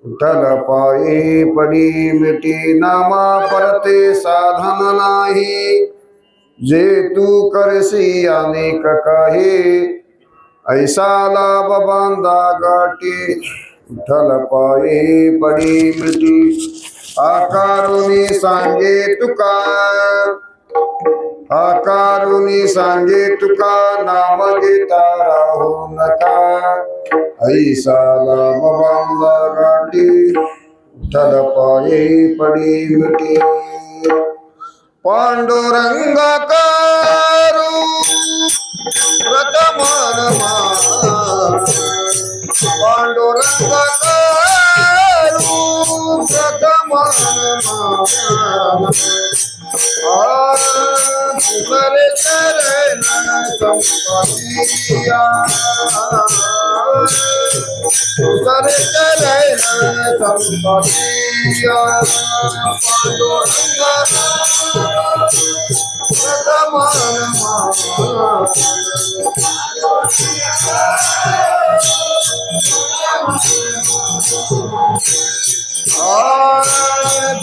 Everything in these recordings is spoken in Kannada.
विठ्ठल पायी पडी मिटी नामा परते साधन नाही जे तू करसी अनेक काही ऐसा लाभ बांधा गाठी विठ्ठल पायी पडी मिटी आकारुनी सांगे तुका आकारुनी सांगे तुका नाम घेता राहू नका ऐसा लाभ बांधा गाठी विठ्ठल पायी पडी मिटी पांडुरंग करू प्रथमान पांडुरंग करू प्रथमान तुझरे चरण संपतिया तुझरे चरण संपतिया पांडुरंग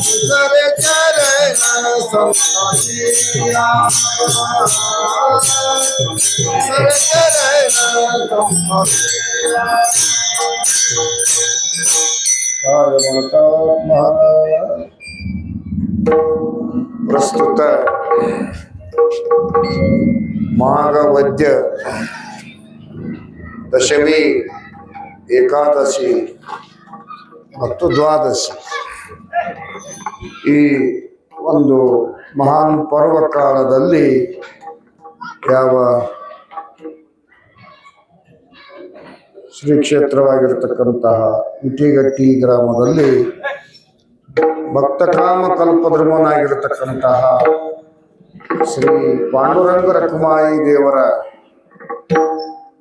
तुझरे चरण संपतिया तुझरे चरण संपतिया ಪ್ರಸ್ತುತ ಮಾಘವದ್ಯ ದಶಮಿ ಏಕಾದಶಿ ಮತ್ತು ದ್ವಾದಶಿ ಈ ಒಂದು ಮಹಾನ್ ಪರ್ವಕಾಲದಲ್ಲಿ ಯಾವ ಶ್ರೀ ಕ್ಷೇತ್ರವಾಗಿರತಕ್ಕಂತಹ ಇಟಿಗಟ್ಟಿ ಗ್ರಾಮದಲ್ಲಿ ಭಕ್ತಕಾಮ ಕಲ್ಪದ್ರುಮನಾಗಿರತಕ್ಕಂತಹ ಶ್ರೀ ಪಾಂಡುರಂಗ ರಕುಮಾಯಿ ದೇವರ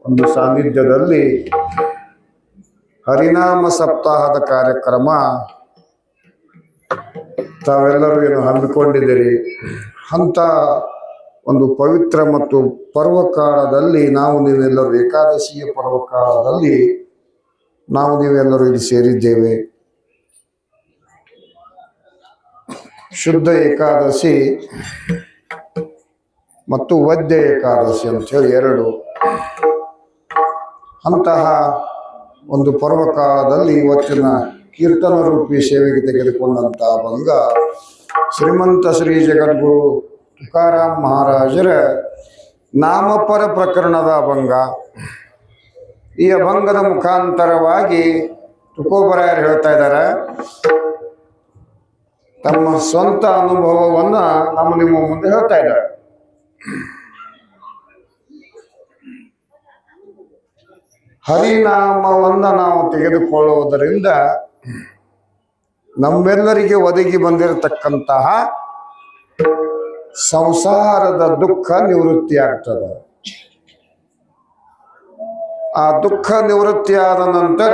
ಒಂದು ಸಾನ್ನಿಧ್ಯದಲ್ಲಿ ಹರಿನಾಮ ಸಪ್ತಾಹದ ಕಾರ್ಯಕ್ರಮ ತಾವೆಲ್ಲರೂ ಏನು ಹಮ್ಮಿಕೊಂಡಿದ್ದೀರಿ ಅಂತ ಒಂದು ಪವಿತ್ರ ಮತ್ತು ಪರ್ವಕಾಲದಲ್ಲಿ ನಾವು ನೀವೆಲ್ಲರೂ ಏಕಾದಶಿಯ ಪರ್ವಕಾಲದಲ್ಲಿ ನಾವು ನೀವೆಲ್ಲರೂ ಇಲ್ಲಿ ಸೇರಿದ್ದೇವೆ. ಶುದ್ಧ ಏಕಾದಶಿ ಮತ್ತು ವದ್ಯ ಏಕಾದಶಿ ಅಂತೇಳಿ ಎರಡು. ಅಂತಹ ಒಂದು ಪರ್ವಕಾಲದಲ್ಲಿ ಇವತ್ತಿನ ಕೀರ್ತನ ರೂಪಿ ಸೇವೆಗೆ ತೆಗೆದುಕೊಂಡಂತಹ ಭಂಗ ಶ್ರೀಮಂತ ಶ್ರೀ ಜಗದ್ಗುರು ತುಕಾರಾಮ್ ಮಹಾರಾಜರ ನಾಮಪರ ಪ್ರಕರಣದ ಅಭಂಗ. ಈ ಅಭಂಗದ ಮುಖಾಂತರವಾಗಿ ತುಕೋಬರಾಯರು ಹೇಳ್ತಾ ಇದ್ದಾರೆ, ತಮ್ಮ ಸ್ವಂತ ಅನುಭವವನ್ನ ನಿಮ್ಮ ಮುಂದೆ ಹೇಳ್ತಾ ಇದ್ದಾರೆ. ಹರಿನಾಮವನ್ನು ನಾವು ತೆಗೆದುಕೊಳ್ಳುವುದರಿಂದ ನಮ್ಮೆಲ್ಲರಿಗೆ ಒದಗಿ ಬಂದಿರತಕ್ಕಂತಹ ಸಂಸಾರದ ದುಃಖ ನಿವೃತ್ತಿ ಆಗ್ತದೆ. ಆ ದುಃಖ ನಿವೃತ್ತಿಯಾದ ನಂತರ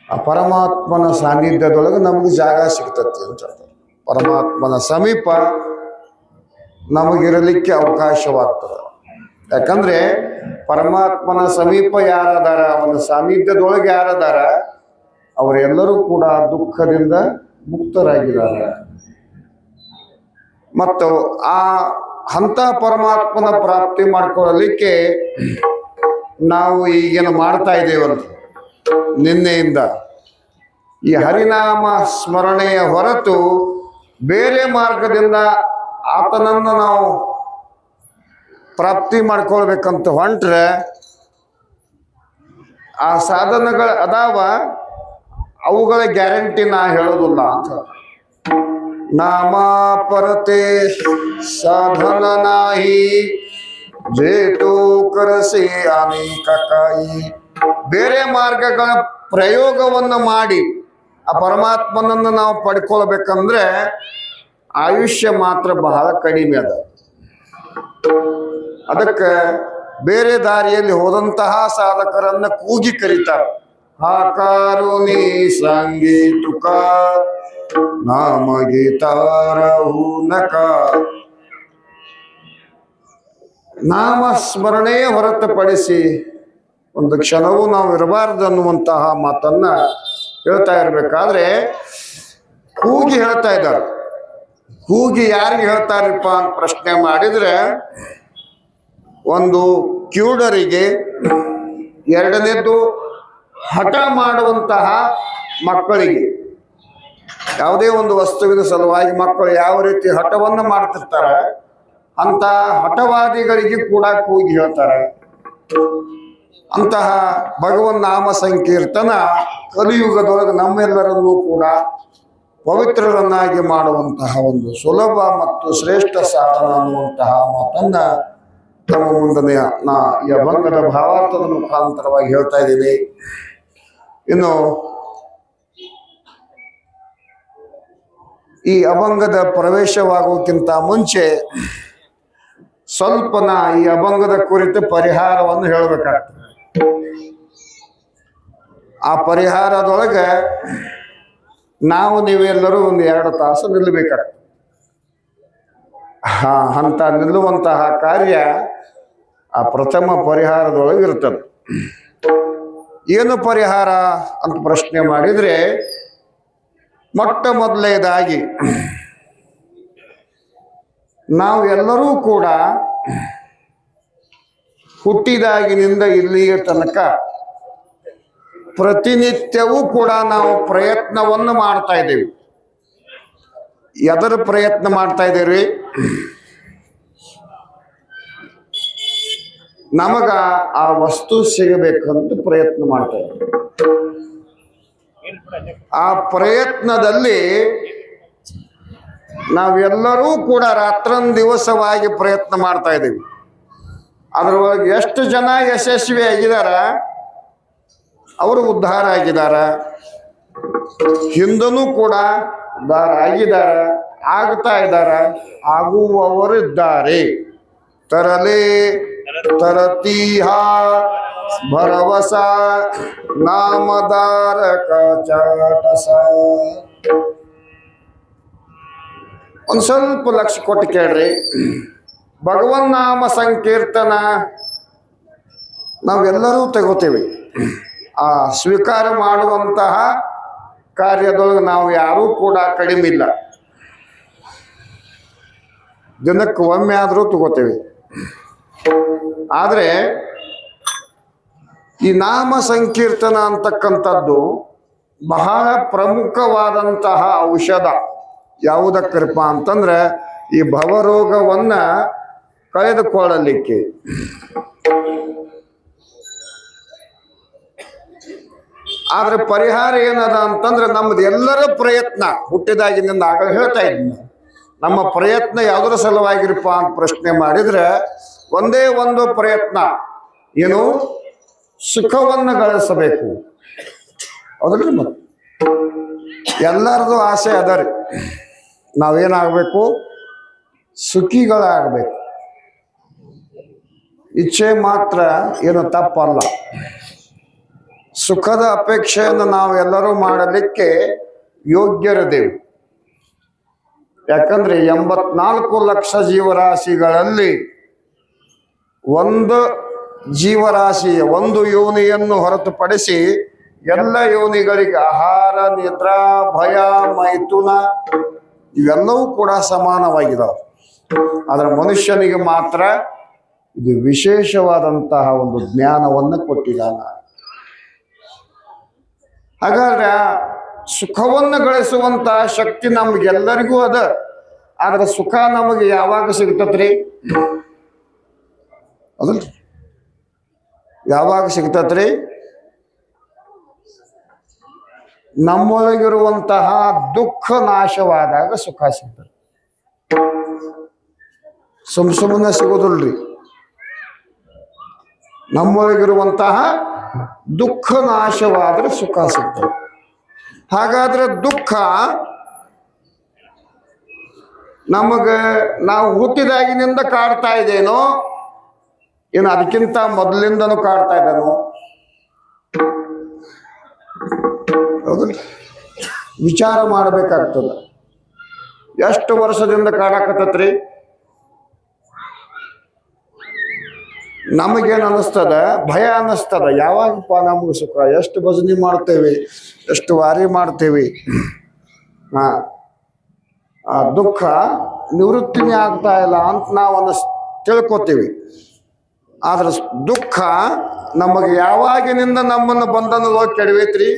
ಆ ಪರಮಾತ್ಮನ ಸಾನ್ನಿಧ್ಯದೊಳಗೆ ನಮಗೆ ಜಾಗ ಸಿಗ್ತತಿ ಅಂತ ಹೇಳ್ತಾರೆ. ಪರಮಾತ್ಮನ ಸಮೀಪ ನಮಗಿರಲಿಕ್ಕೆ ಅವಕಾಶವಾಗ್ತದೆ. ಯಾಕಂದ್ರೆ ಪರಮಾತ್ಮನ ಸಮೀಪ ಯಾರದಾರ, ಒಂದು ಸಾನ್ನಿಧ್ಯದೊಳಗೆ ಯಾರದಾರ, ಅವರೆಲ್ಲರೂ ಕೂಡ ದುಃಖದಿಂದ ಮುಕ್ತರಾಗಿದ್ದಾರೆ. ಮತ್ತು ಆ ಹಂತ ಪರಮಾತ್ಮನ ಪ್ರಾಪ್ತಿ ಮಾಡ್ಕೊಳ್ಳಲಿಕ್ಕೆ ನಾವು ಈಗೇನು ಮಾಡ್ತಾ ಇದ್ದೇವಂತ ನಿನ್ನೆಯಿಂದ ಈ ಹರಿನಾಮ ಸ್ಮರಣೆಯ ಹೊರತು ಬೇರೆ ಮಾರ್ಗದಿಂದ ಆತನನ್ನು ನಾವು ಪ್ರಾಪ್ತಿ ಮಾಡ್ಕೊಳ್ಬೇಕಂತ ಹೊಂಟ್ರೆ ಆ ಸಾಧನಗಳು ಅದಾವ, ಅವುಗಳ ಗ್ಯಾರಂಟಿ ನಾ ಹೇಳೋದಿಲ್ಲ ಅಂತ. ನಾಮ ಪರತೆ ಸಾಧನ ನಾಹಿ ಜೇತು ಕರಸಿ ಅನೇಕ ಕಾಯಿ. ಬೇರೆ ಮಾರ್ಗಗಳ ಪ್ರಯೋಗವನ್ನು ಮಾಡಿ ಆ ಪರಮಾತ್ಮನನ್ನು ನಾವು ಪಡ್ಕೊಳ್ಬೇಕಂದ್ರೆ ಆಯುಷ್ಯ ಮಾತ್ರ ಬಹಳ ಕಡಿಮೆ ಅದ. ಅದಕ್ಕೆ ಬೇರೆ ದಾರಿಯಲ್ಲಿ ಹೋದಂತಹ ಸಾಧಕರನ್ನ ಕೂಗಿ ಕರೀತಾರೆ. ಹಾಕಾರುನಿ ಸಂಗೀ ತುಕ ನಾಮ ಗೀತಾರಹು ನಕ. ನಾಮ ಸ್ಮರಣೆಯ ಹೊರತುಪಡಿಸಿ ಒಂದು ಕ್ಷಣವೂ ನಾವು ಇರಬಾರದು ಅನ್ನುವಂತಹ ಮಾತನ್ನ ಹೇಳ್ತಾ ಇರ್ಬೇಕಾದ್ರೆ ಕೂಗಿ ಹೇಳ್ತಾ ಇದ್ದಾರೆ. ಕೂಗಿ ಯಾರಿಗೆ ಹೇಳ್ತಾರಪ್ಪ ಅಂತ ಪ್ರಶ್ನೆ ಮಾಡಿದ್ರೆ, ಒಂದು ಕ್ಯೂಡರಿಗೆ, ಎರಡನೇದು ಹಠ ಮಾಡುವಂತಹ ಮಕ್ಕಳಿಗೆ. ಯಾವುದೇ ಒಂದು ವಸ್ತುವಿನ ಸಲುವಾಗಿ ಮಕ್ಕಳು ಯಾವ ರೀತಿ ಹಠವನ್ನು ಮಾಡ್ತಿರ್ತಾರೆ ಅಂತ ಹಠವಾದಿಗಳಿಗೆ ಕೂಡ ಕೂಗಿ ಹೇಳ್ತಾರೆ. ಅಂತಹ ಭಗವನ್ ನಾಮ ಸಂಕೀರ್ತನ ಕಲಿಯುಗದೊಳಗೆ ನಮ್ಮೆಲ್ಲರನ್ನೂ ಕೂಡ ಪವಿತ್ರರನ್ನಾಗಿ ಮಾಡುವಂತಹ ಒಂದು ಸುಲಭ ಮತ್ತು ಶ್ರೇಷ್ಠ ಸಾಧನ ಅನ್ನುವಂತಹ ಮಾತನ್ನ ನಮ್ಮ ಮುಂದೆ ಈ ಅಭಂಗದ ಭಾವಾರ್ಥದ ಮುಖಾಂತರವಾಗಿ ಹೇಳ್ತಾ ಇದ್ದೀನಿ. ಇನ್ನು ಈ ಅಭಂಗದ ಪ್ರವೇಶವಾಗುವುದಕ್ಕಿಂತ ಮುಂಚೆ ಸ್ವಲ್ಪ ಈ ಅಭಂಗದ ಕುರಿತು ಪರಿಹಾರವನ್ನು ಹೇಳಬೇಕಾಗ್ತದೆ. ಆ ಪರಿಹಾರದೊಳಗೆ ನಾವು ನೀವೆಲ್ಲರೂ ಒಂದು 2 ತಾಸು ನಿಲ್ಲಬೇಕಾಗ್ತದೆ. ಅಂತ ನಿಲ್ಲುವಂತಹ ಕಾರ್ಯ ಆ ಪ್ರಥಮ ಪರಿಹಾರದೊಳಗೆ ಇರ್ತದೆ. ಏನು ಪರಿಹಾರ ಅಂತ ಪ್ರಶ್ನೆ ಮಾಡಿದ್ರೆ, ಮೊಟ್ಟ ಮೊದಲನೇದಾಗಿ ನಾವು ಎಲ್ಲರೂ ಕೂಡ ಹುಟ್ಟಿದಾಗಿನಿಂದ ಇಲ್ಲಿಯ ತನಕ ಪ್ರತಿನಿತ್ಯವೂ ಕೂಡ ನಾವು ಪ್ರಯತ್ನವನ್ನು ಮಾಡ್ತಾ ಇದ್ದೇವೆ. ಎದರ ಪ್ರಯತ್ನ ಮಾಡ್ತಾ ಇದ್ದೇವೆ? ನಮಗ ಆ ವಸ್ತು ಸಿಗಬೇಕಂತ ಪ್ರಯತ್ನ ಮಾಡ್ತಾ ಇದ್ದೇವೆ. ಆ ಪ್ರಯತ್ನದಲ್ಲಿ ನಾವೆಲ್ಲರೂ ಕೂಡ ರಾತ್ರಂದಿವಸವಾಗಿ ಪ್ರಯತ್ನ ಮಾಡ್ತಾ ಇದ್ದೀವಿ. ಅದರೊಳಗೆ ಎಷ್ಟು ಜನ ಯಶಸ್ವಿ ಆಗಿದಾರ, ಅವರು ಉದ್ಧಾರ ಆಗಿದಾರ, ಹಿಂದನೂ ಕೂಡ ಉದ್ಧಾರ ಆಗಿದಾರ, ಆಗ್ತಾ ಇದ್ದಾರ, ಆಗುವವರಿದ್ದಾರೆ. ತರಲೇ ತರತೀಹ ಭರವಸ ನಾಮಧಾರಕ ಚಾಟಸ. ಒಂದು ಸ್ವಲ್ಪ ಲಕ್ಷ್ಯ ಕೊಟ್ಟು ಕೇಳ್ರಿ. ಭಗವನ್ ನಾಮ ಸಂಕೀರ್ತನ ನಾವೆಲ್ಲರೂ ತಗೋತೇವೆ. ಆ ಸ್ವೀಕಾರ ಮಾಡುವಂತಹ ಕಾರ್ಯದೊಳಗೆ ನಾವು ಯಾರೂ ಕೂಡ ಕಡಿಮೆ ಇಲ್ಲ. ದಿನಕ್ಕೆ ಒಮ್ಮೆ ಆದರೂ ತಗೋತೇವೆ. ಆದರೆ ಈ ನಾಮ ಸಂಕೀರ್ತನ ಅಂತಕ್ಕಂಥದ್ದು ಬಹಳ ಪ್ರಮುಖವಾದಂತಹ ಔಷಧ. ಯಾವುದಕ್ಕಪ್ಪ ಅಂತಂದ್ರೆ ಈ ಭವರೋಗವನ್ನ ಕಳೆದುಕೊಳ್ಳಲಿಕ್ಕೆ. ಆದ್ರೆ ಪರಿಹಾರ ಏನದ ಅಂತಂದ್ರೆ ನಮ್ದು ಎಲ್ಲರ ಪ್ರಯತ್ನ ಹುಟ್ಟಿದಾಗಿನಿಂದ ಆಗಲೇ ಹೇಳ್ತಾ ಇದ್ದೀನಿ. ನಮ್ಮ ಪ್ರಯತ್ನ ಯಾವುದರ ಸಲುವಾಗಿರಪ್ಪ ಅಂತ ಪ್ರಶ್ನೆ ಮಾಡಿದ್ರೆ ಒಂದೇ ಒಂದು ಪ್ರಯತ್ನ, ಏನು? ಸುಖವನ್ನು ಗಳಿಸಬೇಕು. ಹೌದ್ರಿ? ಮತ್ತೆ ಎಲ್ಲರದು ಆಸೆ ಅದ ರೀ, ನಾವೇನಾಗಬೇಕು? ಸುಖಿಗಳಾಗಬೇಕು. ಇಚ್ಛೆ ಮಾತ್ರ ಏನು ತಪ್ಪಲ್ಲ. ಸುಖದ ಅಪೇಕ್ಷೆಯನ್ನು ನಾವು ಎಲ್ಲರೂ ಮಾಡಲಿಕ್ಕೆ ಯೋಗ್ಯರಿದ್ದೇವೆ. ಯಾಕಂದ್ರೆ 84 ಲಕ್ಷ ಜೀವರಾಶಿಗಳಲ್ಲಿ ಒಂದು ಜೀವರಾಶಿಯ ಒಂದು ಯೋನಿಯನ್ನು ಹೊರತುಪಡಿಸಿ ಎಲ್ಲ ಯೋನಿಗಳಿಗೆ ಆಹಾರ, ನಿದ್ರಾ, ಭಯ, ಮೈಥುನ ಇವೆಲ್ಲವೂ ಕೂಡ ಸಮಾನವಾಗಿದ್ದಾವೆ. ಆದರೆ ಮನುಷ್ಯನಿಗೆ ಮಾತ್ರ ಇದು ವಿಶೇಷವಾದಂತಹ ಒಂದು ಜ್ಞಾನವನ್ನು ಕೊಟ್ಟಿದ್ದಾನ. ಹಾಗಾದ್ರೆ ಸುಖವನ್ನು ಗಳಿಸುವಂತಹ ಶಕ್ತಿ ನಮ್ಗೆಲ್ಲರಿಗೂ ಅದ. ಆದ್ರೆ ಸುಖ ನಮಗೆ ಯಾವಾಗ ಸಿಗ್ತತ್ರಿ? ಅದಲ್ರಿ, ಯಾವಾಗ ಸಿಗ್ತತ್ರಿ? ನಮ್ಮೊಳಗಿರುವಂತಹ ದುಃಖ ನಾಶವಾದಾಗ ಸುಖ ಸಿಗ್ತದೆ. ಸುಮ್ಮನೆ ಸಿಗೋದಿಲ್ರಿ. ನಮ್ಮೊಳಗಿರುವಂತಹ ದುಃಖ ನಾಶವಾದ್ರೆ ಸುಖ ಸಿಗ್ತದೆ. ಹಾಗಾದ್ರೆ ದುಃಖ ನಮಗೆ ನಾವು ಹುಟ್ಟಿದಾಗಿನಿಂದ ಕಾಡ್ತಾ ಇದೇನೋ, ಏನು ಅದಕ್ಕಿಂತ ಮೊದಲಿಂದನೂ ಕಾಡ್ತಾ ಇದ್ದಾನೋ? ಹೌದಲ್ಲ? ವಿಚಾರ ಮಾಡಬೇಕಾಗ್ತದ. ಎಷ್ಟು ವರ್ಷದಿಂದ ಕಾಡಾಕತ್ತತ್ರಿ? ನಮಗೇನು ಅನ್ನಿಸ್ತದ? ಭಯ ಅನ್ನಿಸ್ತದ. ಯಾವಾಗಪ್ಪ ನಮಗೆ ಸುಖ? ಎಷ್ಟು ಭಜನೆ ಮಾಡ್ತೇವೆ, ಎಷ್ಟು ವಾರಿ ಮಾಡ್ತೇವೆ, ಆ ದುಃಖ ನಿವೃತ್ತಿನೇ ಆಗ್ತಾ ಇಲ್ಲ ಅಂತ ನಾವು ತಿಳ್ಕೊತೀವಿ. ಆದ್ರೆ ದುಃಖ ನಮಗೆ ಯಾವಾಗಿನಿಂದ ನಮ್ಮನ್ನು ಬಂಧನದೊಳಗೆ ಕೆಡವೈತ್ರಿ?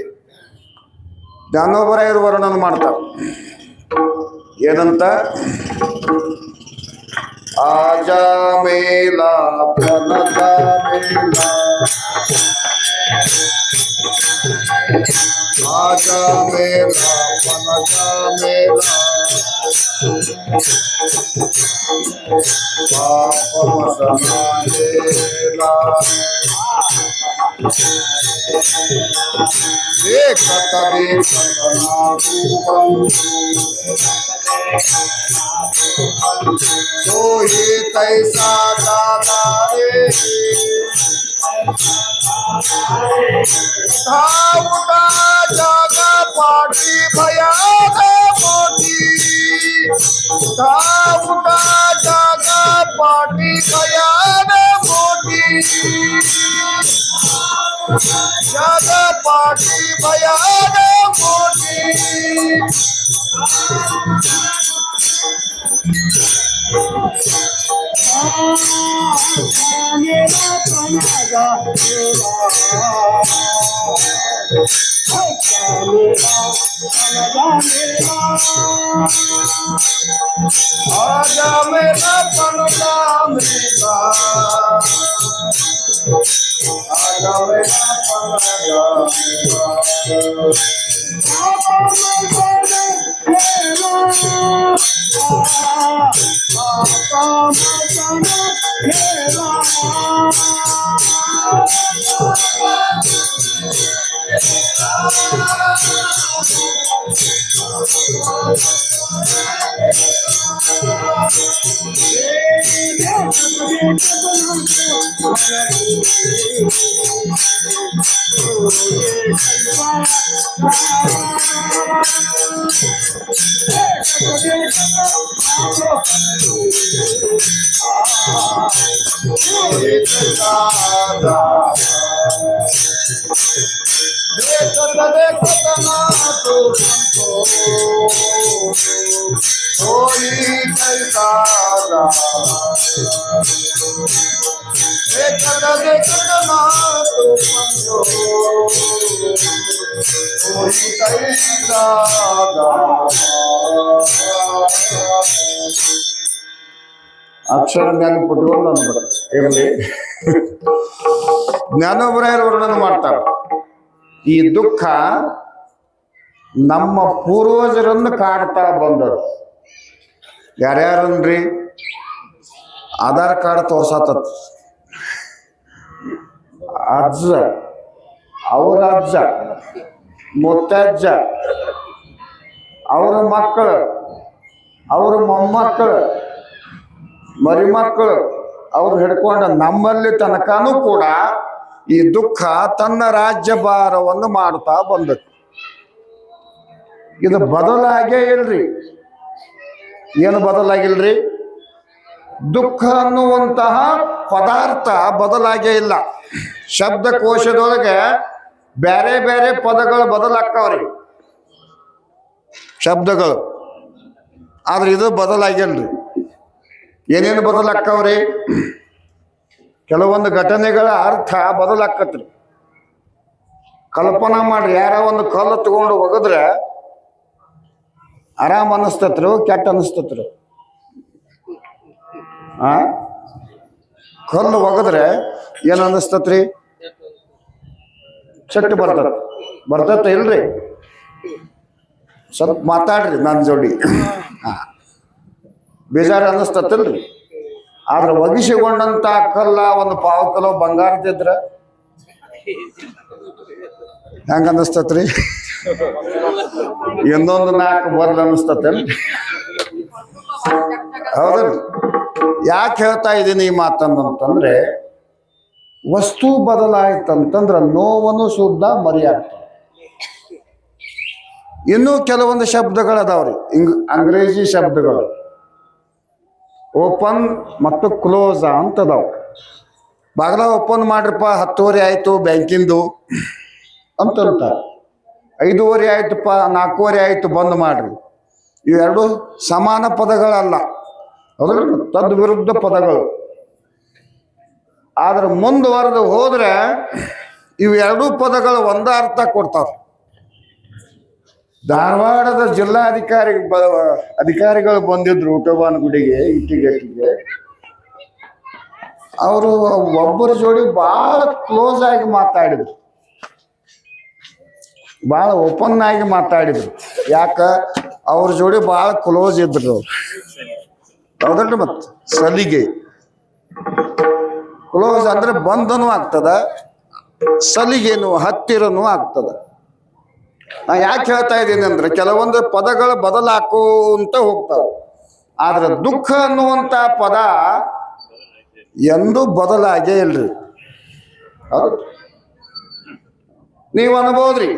ಜ್ಞಾನೋಬರಾಯರು ವರ್ಣನ ಮಾಡ್ತಾರೆ. ಏನಂತ? ಆಜಾ ಮೇಲ ಪನಕ ಮೇಲ, ಆಜಾ ಮೇಲ ಪನಕ ಮೇಲ, ಪಾಪಮಸನಾಂದೇಲ, ದೇಖತ ದೇಖತನಾರೂಪಂ, तो ये तैसा दादा रे, उठा जागा पाटी भयान मोटी, उठा जागा पाटी भयान मोटी, जागा पाटी भयान मोटी, आजा मेरा पनका मेरा, आजा मेरा पनका ಅಕ್ಷರ ಜ್ಞಾನ ಪುಟ್ಕೊಂಡು ಅಂದ್ಬಿಡ ಇರಲಿ. ಜ್ಞಾನೋಬರಾಯರು ವರ್ಣನೆ ಮಾಡ್ತಾರೆ. ಈ ದುಃಖ ನಮ್ಮ ಪೂರ್ವಜರನ್ನು ಕಾಡ್ತಾ ಬಂದದ್ದು. ಯಾರ್ಯಾರನ್ರಿ? ಆಧಾರ್ ಕಾರ್ಡ್ ತೋರ್ಸತ್ತ ಅಜ್ಜ, ಅವ್ರ ಅಜ್ಜ, ಮುತ್ತಜ್ಜ, ಅವ್ರ ಮಕ್ಕಳು, ಅವ್ರ ಮೊಮ್ಮಕ್ಕಳು, ಮರಿಮಕ್ಕಳು, ಅವ್ರು ಹಿಡ್ಕೊಂಡ ನಮ್ಮಲ್ಲಿ ತನಕನೂ ಕೂಡ ಈ ದುಃಖ ತನ್ನ ರಾಜ್ಯಭಾರವನ್ನು ಮಾಡ್ತಾ ಬಂದದ್ದು. ಇದು ಬದಲಾಗೇ ಇಲ್ರಿ. ಏನು ಬದಲಾಗಿಲ್ರಿ? ದುಃಖ ಅನ್ನುವಂತಹ ಪದಾರ್ಥ ಬದಲಾಗೇ ಇಲ್ಲ. ಶಬ್ದಕೋಶದೊಳಗೆ ಬೇರೆ ಬೇರೆ ಪದಗಳು ಬದಲಾಗ್ತಾವ್ರಿ, ಶಬ್ದಗಳು. ಆದ್ರೆ ಇದು ಬದಲಾಗಿಲ್ರಿ. ಏನೇನು ಬದಲಾಗ್ತಾವ್ರಿ? ಕೆಲವೊಂದು ಘಟನೆಗಳ ಅರ್ಥ ಬದಲಾಕತ್ರಿ. ಕಲ್ಪನಾ ಮಾಡ್ರಿ, ಯಾರ ಒಂದು ಕಲ್ಲು ತಗೊಂಡು ಒಗದ್ರೆ ಆರಾಮ್ ಅನಿಸ್ತತ್ರು, ಕೆಟ್ಟ ಅನಿಸ್ತತ್ರು? ಕಲ್ಲು ಒಗದ್ರೆ ಏನ್ ಅನಿಸ್ತತ್ರಿ? ಚಟ್ಟ ಬರ್ತತ ಇಲ್ರಿ? ಸ್ವಲ್ಪ ಮಾತಾಡ್ರಿ ನನ್ನ ಜೋಡಿ. ಬೇಜಾರು ಅನ್ನಿಸ್ತತಿಲ್ರಿ? ಆದ್ರೆ ಒಗಿಸಿಕೊಂಡಂತ ಕಲ್ಲ ಒಂದು ಪಾವು ಕಿಲೋ ಬಂಗಾರದಿದ್ರ ಹೆಂಗ ಅನ್ನಿಸ್ತತ್ರಿ? ಇನ್ನೊಂದು 4 ಬರ್ಲ್ ಅನ್ನಿಸ್ತತೇನ್ರಿ? ಹೌದಲ್ರಿ? ಯಾಕೆ ಹೇಳ್ತಾ ಇದ್ದೀನಿ ಈ ಮಾತಂತಂದ್ರೆ, ವಸ್ತು ಬದಲಾಯ್ತಂತಂದ್ರ ನೋವನ್ನು ಶುದ್ಧ ಮರೆಯಾಗ್ತದೆ. ಇನ್ನೂ ಕೆಲವೊಂದು ಶಬ್ದಗಳದಾವ್ರಿ, ಅಂಗ್ರೇಜಿ ಶಬ್ದಗಳು. ಓಪನ್ ಮತ್ತು ಕ್ಲೋಸ್ ಅಂತದಾವ. ಬಾಗಲ ಓಪನ್ ಮಾಡ್ರಪ್ಪ 10:30 ಆಯ್ತು ಬ್ಯಾಂಕಿಂದು ಅಂತಂತ, 5:30 ಆಯ್ತಪ್ಪ 4:30 ಆಯ್ತು ಬಂದ್ ಮಾಡ್ರಿ. ಇವೆರಡು ಸಮಾನ ಪದಗಳಲ್ಲ, ಹೌದ್ರ ತದ್ ವಿರುದ್ಧ ಪದಗಳು. ಆದ್ರೆ ಮುಂದುವರೆದು ಹೋದ್ರೆ ಇವೆರಡೂ ಪದಗಳು ಒಂದ ಅರ್ಥ ಕೊಡ್ತಾವ. ಧಾರವಾಡದ ಅಧಿಕಾರಿಗಳು ಬಂದಿದ್ರು ಊಟವಾನ ಗುಡಿಗೆ ಇಟ್ಟಿಗೆ. ಅವರು ಒಬ್ಬರ ಜೋಡಿ ಬಹಳ ಕ್ಲೋಸ್ ಆಗಿ ಮಾತಾಡಿದ್ರು, ಬಹಳ ಓಪನ್ ಆಗಿ ಮಾತಾಡಿದ್ರು. ಯಾಕ? ಅವ್ರ ಜೋಡಿ ಬಹಳ ಕ್ಲೋಸ್ ಇದ್ರು ಅವ್ರು, ಹೌದಲ್ರಿ? ಮತ್ ಸಲಿಗೆ ಕ್ಲೋಸ್ ಅಂದ್ರೆ ಬಂಧನೂ ಆಗ್ತದ, ಸಲಿಗೆನು ಹತ್ತಿರನೂ ಆಗ್ತದ. ನಾ ಯಾಕೆ ಹೇಳ್ತಾ ಇದ್ದೀನಿ ಅಂದ್ರೆ ಕೆಲವೊಂದು ಪದಗಳು ಬದಲಾಕೋಂತ ಹೋಗ್ತಾವೆ. ಆದ್ರೆ ದುಃಖ ಅನ್ನುವಂತ ಪದ ಎಂದೂ ಬದಲಾಗೇ ಇಲ್ರಿ. ಹೌದು, ನೀವು ಅನ್ಬೋದ್ರಿ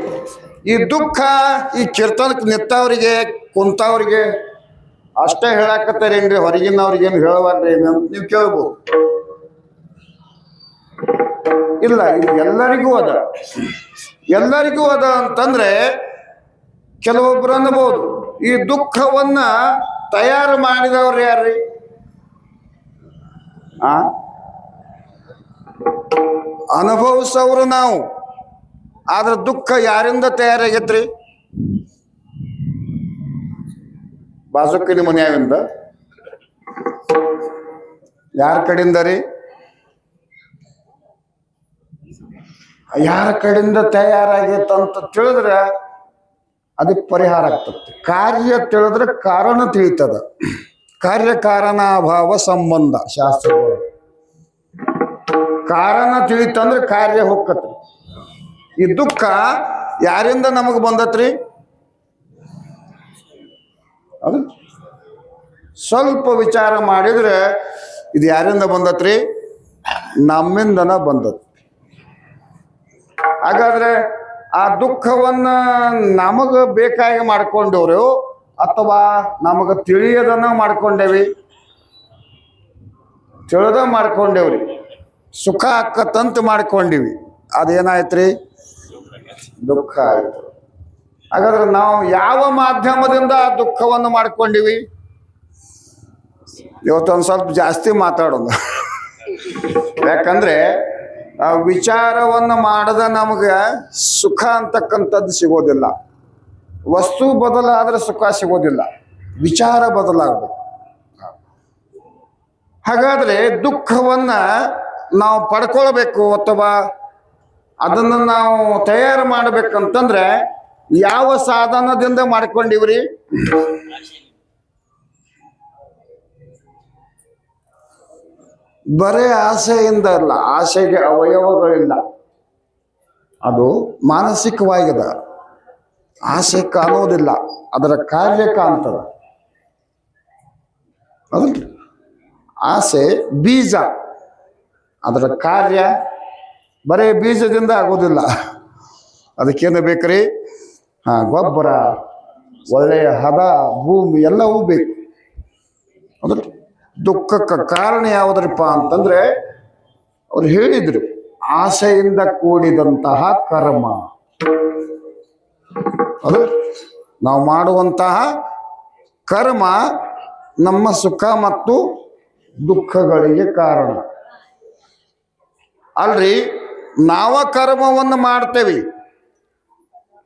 ಈ ದುಃಖ ಈ ಕೀರ್ತನಕ್ಕೆ ನಿಂತವ್ರಿಗೆ ಕುಂತವ್ರಿಗೆ ಅಷ್ಟೇ ಹೇಳಾಕತ್ತಾರೇನ್ರಿ, ಹೊರಗಿನವ್ರಿಗೇನು ಹೇಳವಾರ್ರಿ ಅಂತ ನೀವು ಕೇಳ್ಬೋದು. ಇಲ್ಲ, ಇದು ಎಲ್ಲರಿಗೂ ಅದ. ಎಲ್ಲರಿಗೂ ಅದ ಅಂತಂದ್ರೆ ಕೆಲವೊಬ್ರು ಅನ್ಬೋದು ಈ ದುಃಖವನ್ನ ತಯಾರು ಮಾಡಿದವ್ರು ಯಾರ್ರಿ? ಅನುಭವಿಸೋರು ನಾವು. ಆದ್ರೆ ದುಃಖ ಯಾರಿಂದ ತಯಾರಾಗೈತ್ರಿ? ಬಾಜುಕನಿ ಮನೆಯಾಗಿಂದ. ಯಾರ ಕಡೆಯಿಂದ ರೀ? ಯಾರ ಕಡೆಯಿಂದ ತಯಾರಾಗೈತಂತ ತಿಳಿದ್ರೆ ಅದಕ್ಕೆ ಪರಿಹಾರ ಆಗ್ತದೆ. ಕಾರ್ಯ ತಿಳಿದ್ರೆ ಕಾರಣ ತಿಳಿತದ. ಕಾರ್ಯಕಾರಣಾಭಾವ ಸಂಬಂಧ ಶಾಸ್ತ್ರಗಳು. ಕಾರಣ ತಿಳಿತಂದ್ರೆ ಕಾರ್ಯ ಹೋಗ್ತತ್ರಿ. ಈ ದುಃಖ ಯಾರಿಂದ ನಮಗ್ ಬಂದತ್ರಿ? ಅದು ಸ್ವಲ್ಪ ವಿಚಾರ ಮಾಡಿದ್ರೆ ಇದು ಯಾರಿಂದ ಬಂದತ್ರಿ? ನಮ್ಮಿಂದನ ಬಂದತ್. ಹಾಗಾದ್ರೆ ಆ ದುಃಖವನ್ನ ನಮಗ ಬೇಕಾಗಿ ಮಾಡ್ಕೊಂಡವ್ರು ಅಥವಾ ನಮಗ ತಿಳಿಯದನ್ನ ಮಾಡ್ಕೊಂಡೇವಿ? ತಿಳಿದ ಮಾಡ್ಕೊಂಡೇವ್ರಿ. ಸುಖ ಅಕ್ಕತ್ತಂತ ಮಾಡ್ಕೊಂಡಿವಿ, ಅದೇನಾಯ್ತ್ರಿ? ದುಃಖ ಆಯ್ತು. ಹಾಗಾದ್ರೆ ನಾವು ಯಾವ ಮಾಧ್ಯಮದಿಂದ ಆ ದುಃಖವನ್ನು ಮಾಡ್ಕೊಂಡಿವಿ? ಇವತ್ತೊಂದು ಸ್ವಲ್ಪ ಜಾಸ್ತಿ ಮಾತಾಡೋದು. ಯಾಕಂದ್ರೆ ಆ ವಿಚಾರವನ್ನು ಮಾಡದ ನಮಗೆ ಸುಖ ಅಂತಕ್ಕಂಥದ್ದು ಸಿಗೋದಿಲ್ಲ. ವಸ್ತು ಬದಲಾದ್ರೆ ಸುಖ ಸಿಗೋದಿಲ್ಲ, ವಿಚಾರ ಬದಲಾಗಬೇಕು. ಹಾಗಾದ್ರೆ ದುಃಖವನ್ನ ನಾವು ಪಡ್ಕೊಳ್ಬೇಕು ಅಥವಾ ಅದನ್ನು ನಾವು ತಯಾರು ಮಾಡ್ಬೇಕಂತಂದ್ರೆ ಯಾವ ಸಾಧನದಿಂದ ಮಾಡ್ಕೊಂಡಿವ್ರಿ? ಬರೇ ಆಸೆಯಿಂದ ಅಲ್ಲ, ಆಸೆಗೆ ಅವಯವಗಳಿಲ್ಲ. ಅದು ಮಾನಸಿಕವಾಗಿದೆ. ಆಸೆ ಕಾಣೋದಿಲ್ಲ, ಅದರ ಕಾರ್ಯ ಕಾಣ್ತದ. ಅದಲ್ರಿ, ಆಸೆ ಬೀಜ, ಅದರ ಕಾರ್ಯ ಬರೇ ಬೀಜದಿಂದ ಆಗೋದಿಲ್ಲ. ಅದಕ್ಕೇನು ಬೇಕ್ರಿ? ಗೊಬ್ಬರ, ಒಳ್ಳೆಯ ಹದ, ಭೂಮಿ ಎಲ್ಲವೂ ಬೇಕು. ಅದಕ್ಕೆ ದುಃಖಕ್ಕೆ ಕಾರಣ ಯಾವುದ್ರಪ್ಪ ಅಂತಂದ್ರೆ ಅವ್ರು ಹೇಳಿದ್ರು, ಆಸೆಯಿಂದ ಕೂಡಿದಂತಹ ಕರ್ಮ. ಅದು ನಾವು ಮಾಡುವಂತಹ ಕರ್ಮ ನಮ್ಮ ಸುಖ ಮತ್ತು ದುಃಖಗಳಿಗೆ ಕಾರಣ. ಅಲ್ರಿ, ನಾವ ಕರ್ಮವನ್ನು ಮಾಡ್ತೇವೆ,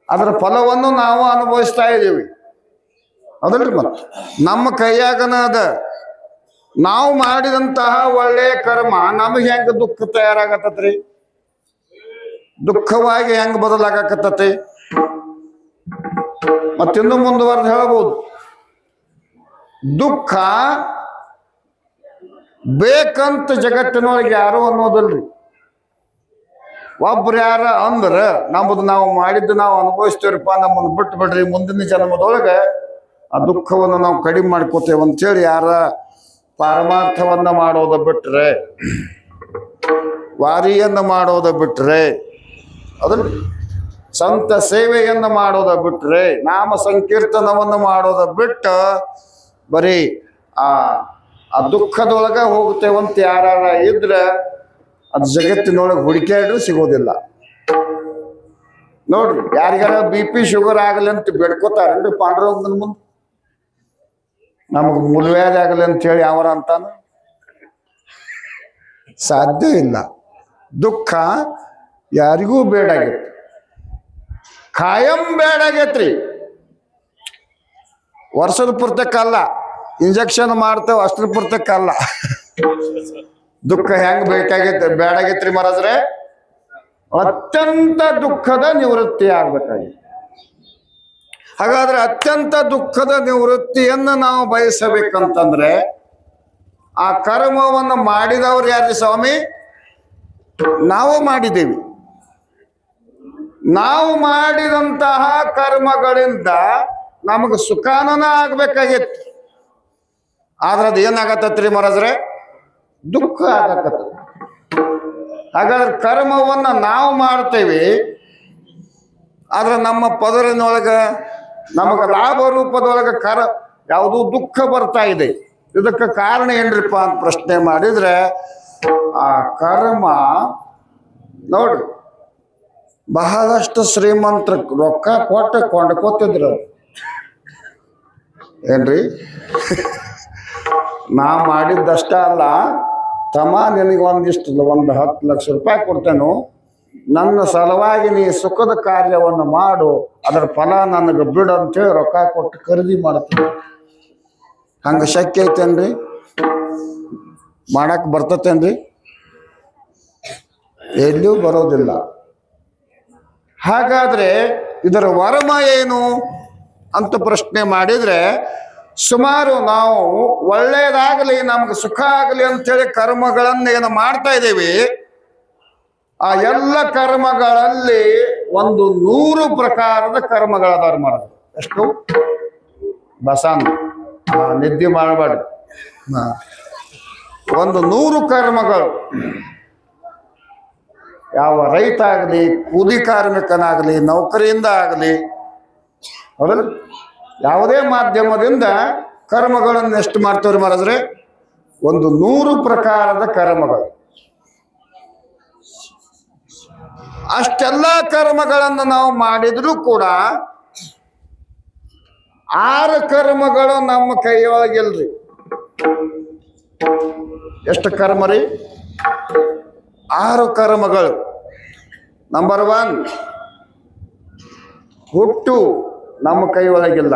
ಅದರ ಫಲವನ್ನು ನಾವು ಅನುಭವಿಸ್ತಾ ಇದ್ದೀವಿ. ಅದಲ್ರಿ, ಮತ್ತೆ ನಮ್ಮ ಕೈಯಾಗನ ಅದ. ನಾವು ಮಾಡಿದಂತಹ ಒಳ್ಳೆಯ ಕರ್ಮ ನಮಗೆ ಹೆಂಗ ದುಃಖ ತಯಾರಾಗತ್ತತ್ರಿ? ದುಃಖವಾಗಿ ಹೆಂಗ ಬದಲಾಗಕತ್ತತಿ? ಮತ್ತಿನ್ನು ಮುಂದುವರೆದು ಹೇಳ್ಬೋದು, ದುಃಖ ಬೇಕಂತ ಜಗತ್ತಿನೊಳಗೆ ಯಾರು ಅನ್ನೋದಲ್ರಿ. ಒಬ್ರು ಯಾರ ಅಂದ್ರ ನಮ್ಮದು ನಾವು ಮಾಡಿದ್ದು ನಾವು ಅನುಭವಿಸ್ತೇವ್ರಪ್ಪ, ನಮ್ಮನ್ನು ಬಿಟ್ಟು ಬಿಡ್ರಿ, ಮುಂದಿನ ಜನ್ಮದೊಳಗೆ ಆ ದುಃಖವನ್ನು ನಾವು ಕಡಿಮೆ ಮಾಡ್ಕೋತೇವೆ ಅಂತೇಳಿ ಯಾರ ಪಾರಮಾರ್ಥವನ್ನ ಮಾಡೋದ ಬಿಟ್ರೆ, ವಾರಿಯನ್ನು ಮಾಡೋದ ಬಿಟ್ರೆ, ಅದನ್ನ ಸಂತ ಸೇವೆಯನ್ನು ಮಾಡೋದ ಬಿಟ್ರೆ, ನಾಮ ಸಂಕೀರ್ತನವನ್ನು ಮಾಡೋದ ಬಿಟ್ಟ ಬರೀ ಆ ದುಃಖದೊಳಗ ಹೋಗ್ತೇವಂತ ಯಾರ ಇದ್ರೆ ಅದು ಜಗತ್ತಿನೊಳಗೆ ಹುಡುಕ್ಯಾಡ್ರೂ ಸಿಗೋದಿಲ್ಲ. ನೋಡ್ರಿ, ಯಾರಿಗಾರ BP ಶುಗರ್ ಆಗಲಿ ಅಂತ ಬೇಡ್ಕೋತಾರೇನ್ರಿ ಪಾಂಡುರಂಗನ ಮುಂದೆ? ನಮಗ್ ಮೂಲವ್ಯಾಧಿ ಆಗಲಿ ಅಂತ ಹೇಳಿ ಅವರ ಅಂತಾನ? ಸಾಧ್ಯ ಇಲ್ಲ. ದುಃಖ ಯಾರಿಗೂ ಬೇಡಾಗೈತಿ, ಖಾಯಂ ಬೇಡಾಗೈತ್ರಿ. ವರ್ಷದ ಪುರ್ತಕ್ಕಲ್ಲ, ಇಂಜೆಕ್ಷನ್ ಮಾಡ್ತೇವೆ ಅಷ್ಟ್ರ ಪುರ್ತಕ್ಕಲ್ಲ. ದುಃಖ ಹೆಂಗ್ ಬೇಕಾಗೈತೆ ಬೇಡಾಗೈತ್ರಿ ಮಹಾರಾಜ್ರೆ? ಅತ್ಯಂತ ದುಃಖದ ನಿವೃತ್ತಿ ಆಗ್ಬೇಕಾಗಿತ್ತು. ಹಾಗಾದ್ರೆ ಅತ್ಯಂತ ದುಃಖದ ನಿವೃತ್ತಿಯನ್ನು ನಾವು ಬಯಸಬೇಕಂತಂದ್ರೆ ಆ ಕರ್ಮವನ್ನು ಮಾಡಿದವ್ರು ಯಾರು ಸ್ವಾಮಿ? ನಾವು ಮಾಡಿದ್ದೇವೆ. ನಾವು ಮಾಡಿದಂತಹ ಕರ್ಮಗಳಿಂದ ನಮಗೆ ಸುಖಾನನ ಆಗ್ಬೇಕಾಗಿತ್ತು. ಆದ್ರೆ ಅದು ಏನಾಗತ್ತತ್ರಿ ಮಹಾರಾಜ್ರೆ? ದುಃಖ ಆಗತ್ತ. ಹಾಗಾದ್ರೆ ಕರ್ಮವನ್ನ ನಾವು ಮಾಡ್ತೇವೆ, ಆದ್ರೆ ನಮ್ಮ ಪದರಿನೊಳಗ ನಮಗೆ ಲಾಭ ರೂಪದೊಳಗ ಯಾವುದು ದುಃಖ ಬರ್ತಾ ಇದೆ. ಇದಕ್ಕೆ ಕಾರಣ ಏನ್ರಿಪ್ಪ ಅಂತ ಪ್ರಶ್ನೆ ಮಾಡಿದ್ರೆ ಆ ಕರ್ಮ ನೋಡ್ರಿ, ಬಹಳಷ್ಟು ಶ್ರೀಮಂತರ ರೊಕ್ಕ ಕೊಟ್ಟು ಕೊಂಡ್ಕೋತಿದ್ರು ಏನ್ರಿ. ನಾ ಮಾಡಿದ್ದಷ್ಟ ಅಲ್ಲ, ತಮ್ಮ ನಿನಗೆ ಒಂದು 10 ಲಕ್ಷ ರೂಪಾಯಿ ಕೊಡ್ತೇನು, ನನ್ನ ಸಲುವಾಗಿ ನೀ ಸುಖದ ಕಾರ್ಯವನ್ನು ಮಾಡು, ಅದರ ಫಲ ನನಗೆ ಬಿಡು ಅಂತೇಳಿ ರೊಕ್ಕ ಕೊಟ್ಟು ಖರೀದಿ ಮಾಡ್ತೀನಿ. ಹಂಗೆ ಶಕ್ಯ ಐತೇನ್ರಿ? ಮಾಡಕ್ ಬರ್ತತೇನ್ರಿ? ಎಲ್ಲಿಯೂ ಬರೋದಿಲ್ಲ. ಹಾಗಾದ್ರೆ ಇದರ ವರ್ಮ ಏನು ಅಂತ ಪ್ರಶ್ನೆ ಮಾಡಿದ್ರೆ, ಸುಮಾರು ನಾವು ಒಳ್ಳೇದಾಗಲಿ ನಮ್ಗೆ ಸುಖ ಆಗಲಿ ಅಂತೇಳಿ ಕರ್ಮಗಳನ್ನು ಏನು ಮಾಡ್ತಾ ಇದ್ದೀವಿ, ಆ ಎಲ್ಲ ಕರ್ಮಗಳಲ್ಲಿ 100 ಪ್ರಕಾರದ ಕರ್ಮಗಳದಾರ ಮಾಡೋದು. ಎಷ್ಟು? ಬಸಾನ್ ನಿದ್ದೆ ಮಾಡಬೇಡ್ರಿ. 100 ಕರ್ಮಗಳು. ಯಾವ ರೈತ ಆಗಲಿ, ಕೂಲಿ ಕಾರ್ಮಿಕನಾಗಲಿ, ನೌಕರಿಯಿಂದ ಆಗಲಿ, ಹೌದಲ್ಲ, ಯಾವುದೇ ಮಾಧ್ಯಮದಿಂದ ಕರ್ಮಗಳನ್ನು ಎಷ್ಟು ಮಾಡ್ತೇವ್ರಿ ಮಹಾರಾಜ್ರೆ? 100 ಪ್ರಕಾರದ ಕರ್ಮಗಳು. ಅಷ್ಟೆಲ್ಲ ಕರ್ಮಗಳನ್ನು ನಾವು ಮಾಡಿದ್ರೂ ಕೂಡ 6 ಕರ್ಮಗಳು ನಮ್ಮ ಕೈಯೊಳಗಿಲ್ರಿ. ಎಷ್ಟು ಕರ್ಮ ರೀ? 6 ಕರ್ಮಗಳು. ನಂಬರ್ 1, ಹುಟ್ಟು ನಮ್ಮ ಕೈ ಒಳಗಿಲ್ಲ.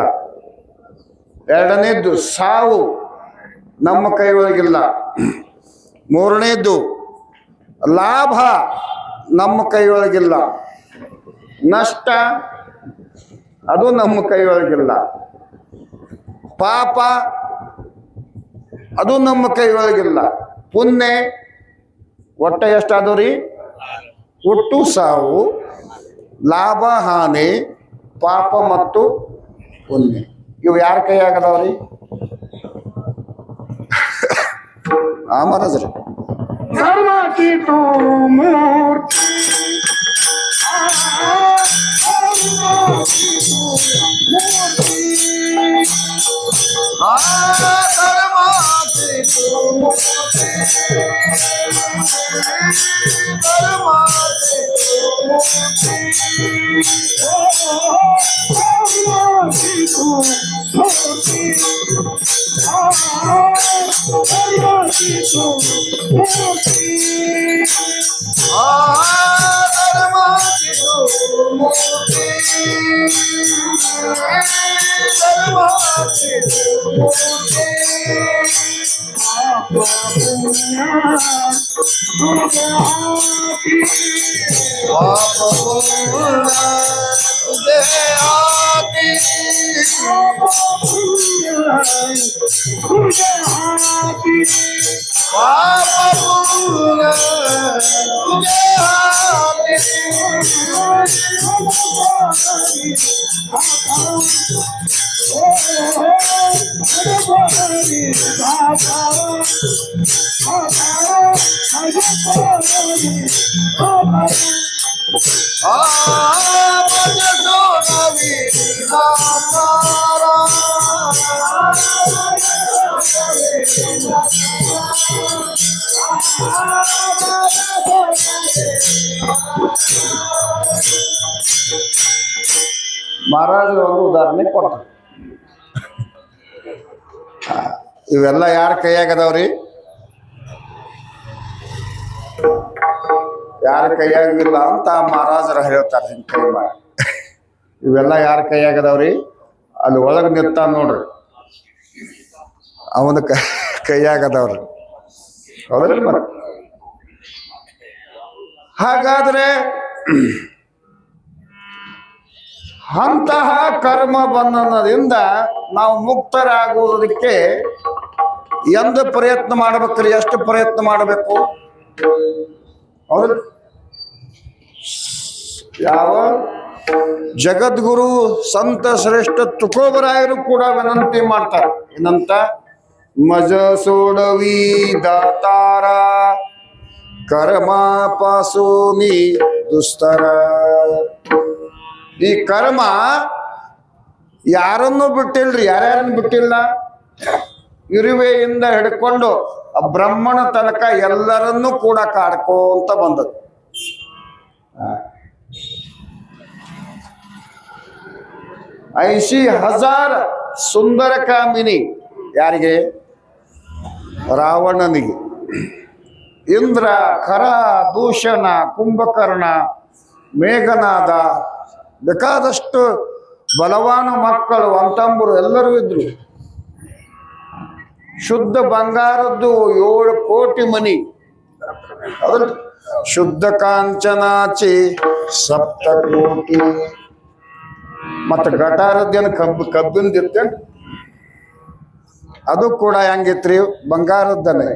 2ನೇದ್ದು ಸಾವು ನಮ್ಮ ಕೈ ಒಳಗಿಲ್ಲ. 3ನೇದ್ದು ಲಾಭ ನಮ್ಮ ಕೈ ಒಳಗಿಲ್ಲ. ನಷ್ಟ ಅದು ನಮ್ಮ ಕೈ ಒಳಗಿಲ್ಲ. ಪಾಪ ಅದು ನಮ್ಮ ಕೈ ಒಳಗಿಲ್ಲ. ಪುಣ್ಯ ಒಟ್ಟ ಎಷ್ಟಾದವು ರೀ? ಹುಟ್ಟು ಸಾವು, ಲಾಭ ಹಾನಿ, ಪಾಪ ಮತ್ತು ಪುಣ್ಯ. ಇವು ಯಾರ ಕೈ ಆಗದವ್ರಿ? ಆ ಮಹಾರಾಜ್ರಿ. ಮಹಾರಾಜರು ಒಂದು ಉದಾಹರಣೆ ಕೊಡ್ತಾರೆ. ಇವೆಲ್ಲ ಯಾರ ಕೈಯಾಗದವ್ರಿ? ಯಾರ ಕೈಯಾಗಿಲ್ಲ ಅಂತ ಮಹಾರಾಜರು ಹೇಳ್ತಾರೆ. ಹಿಂಗೆ ಕೈ ಮಾಡಿ ಇವೆಲ್ಲ ಯಾರ ಕೈಯಾಗದವ್ರಿ? ಅಲ್ಲಿ ಒಳಗೆ ನಿಂತ ನೋಡ್ರಿ, ಅವನ ಕೈಯಾಗದವ್ರಿ. ಹೌದ್ರಿ? ಮತ್ತೆ ಹಾಗಾದ್ರೆ ಅಂತಹ ಕರ್ಮ ಬಂಧನದಿಂದ ನಾವು ಮುಕ್ತರಾಗುವುದಕ್ಕೆ ಎಂದು ಪ್ರಯತ್ನ ಮಾಡ್ಬೇಕ್ರಿ? ಎಷ್ಟು ಪ್ರಯತ್ನ ಮಾಡಬೇಕು? ಹೌದು. ಯಾವ ಜಗದ್ಗುರು ಸಂತ ಶ್ರೇಷ್ಠ ತುಕೋಬರಾಯರು ಕೂಡ ವಿನಂತಿ ಮಾಡ್ತಾರೆ. ಏನಂತ? ಮಜ ಸೋಡವಿ ದಾತಾರ ಕರ್ಮ ಪಾಸೋನಿ ದುಸ್ತರ. ಈ ಕರ್ಮ ಯಾರನ್ನು ಬಿಟ್ಟಿಲ್ರಿ. ಯಾರ್ಯಾರನ್ನು ಬಿಟ್ಟಿಲ್ಲ? ಇರುವೆಯಿಂದ ಹಿಡ್ಕೊಂಡು ಬ್ರಹ್ಮಣ ತನಕ ಎಲ್ಲರನ್ನೂ ಕೂಡ ಕಾಡ್ಕೋಂತ ಬಂದದ್ದು. 80,000 ಸುಂದರ ಕಾಮಿನಿ ಯಾರಿಗೆ? ರಾವಣನಿಗೆ. ಇಂದ್ರ, ಖರ, ದೂಷಣ, ಕುಂಭಕರ್ಣ, ಮೇಘನಾದ, ಬೇಕಾದಷ್ಟು ಬಲವಾನ ಮಕ್ಕಳು, ಅಂತಂಬರು ಎಲ್ಲರೂ ಇದ್ರು. ಶುದ್ಧ ಬಂಗಾರದ್ದು 7 ಕೋಟಿ ಮನಿ. ಅದ್ರ ಶುದ್ಧ ಕಾಂಚನಾಚಿ 7 ಕೋಟಿ. ಮತ್ತು ಗಟಾರದ್ದೇನು ಕಬ್ಬಿಂದಿತ್ತೆ, ಅದು ಕೂಡ ಹೆಂಗಿತ್ರಿ? ಬಂಗಾರದ್ದನೆ.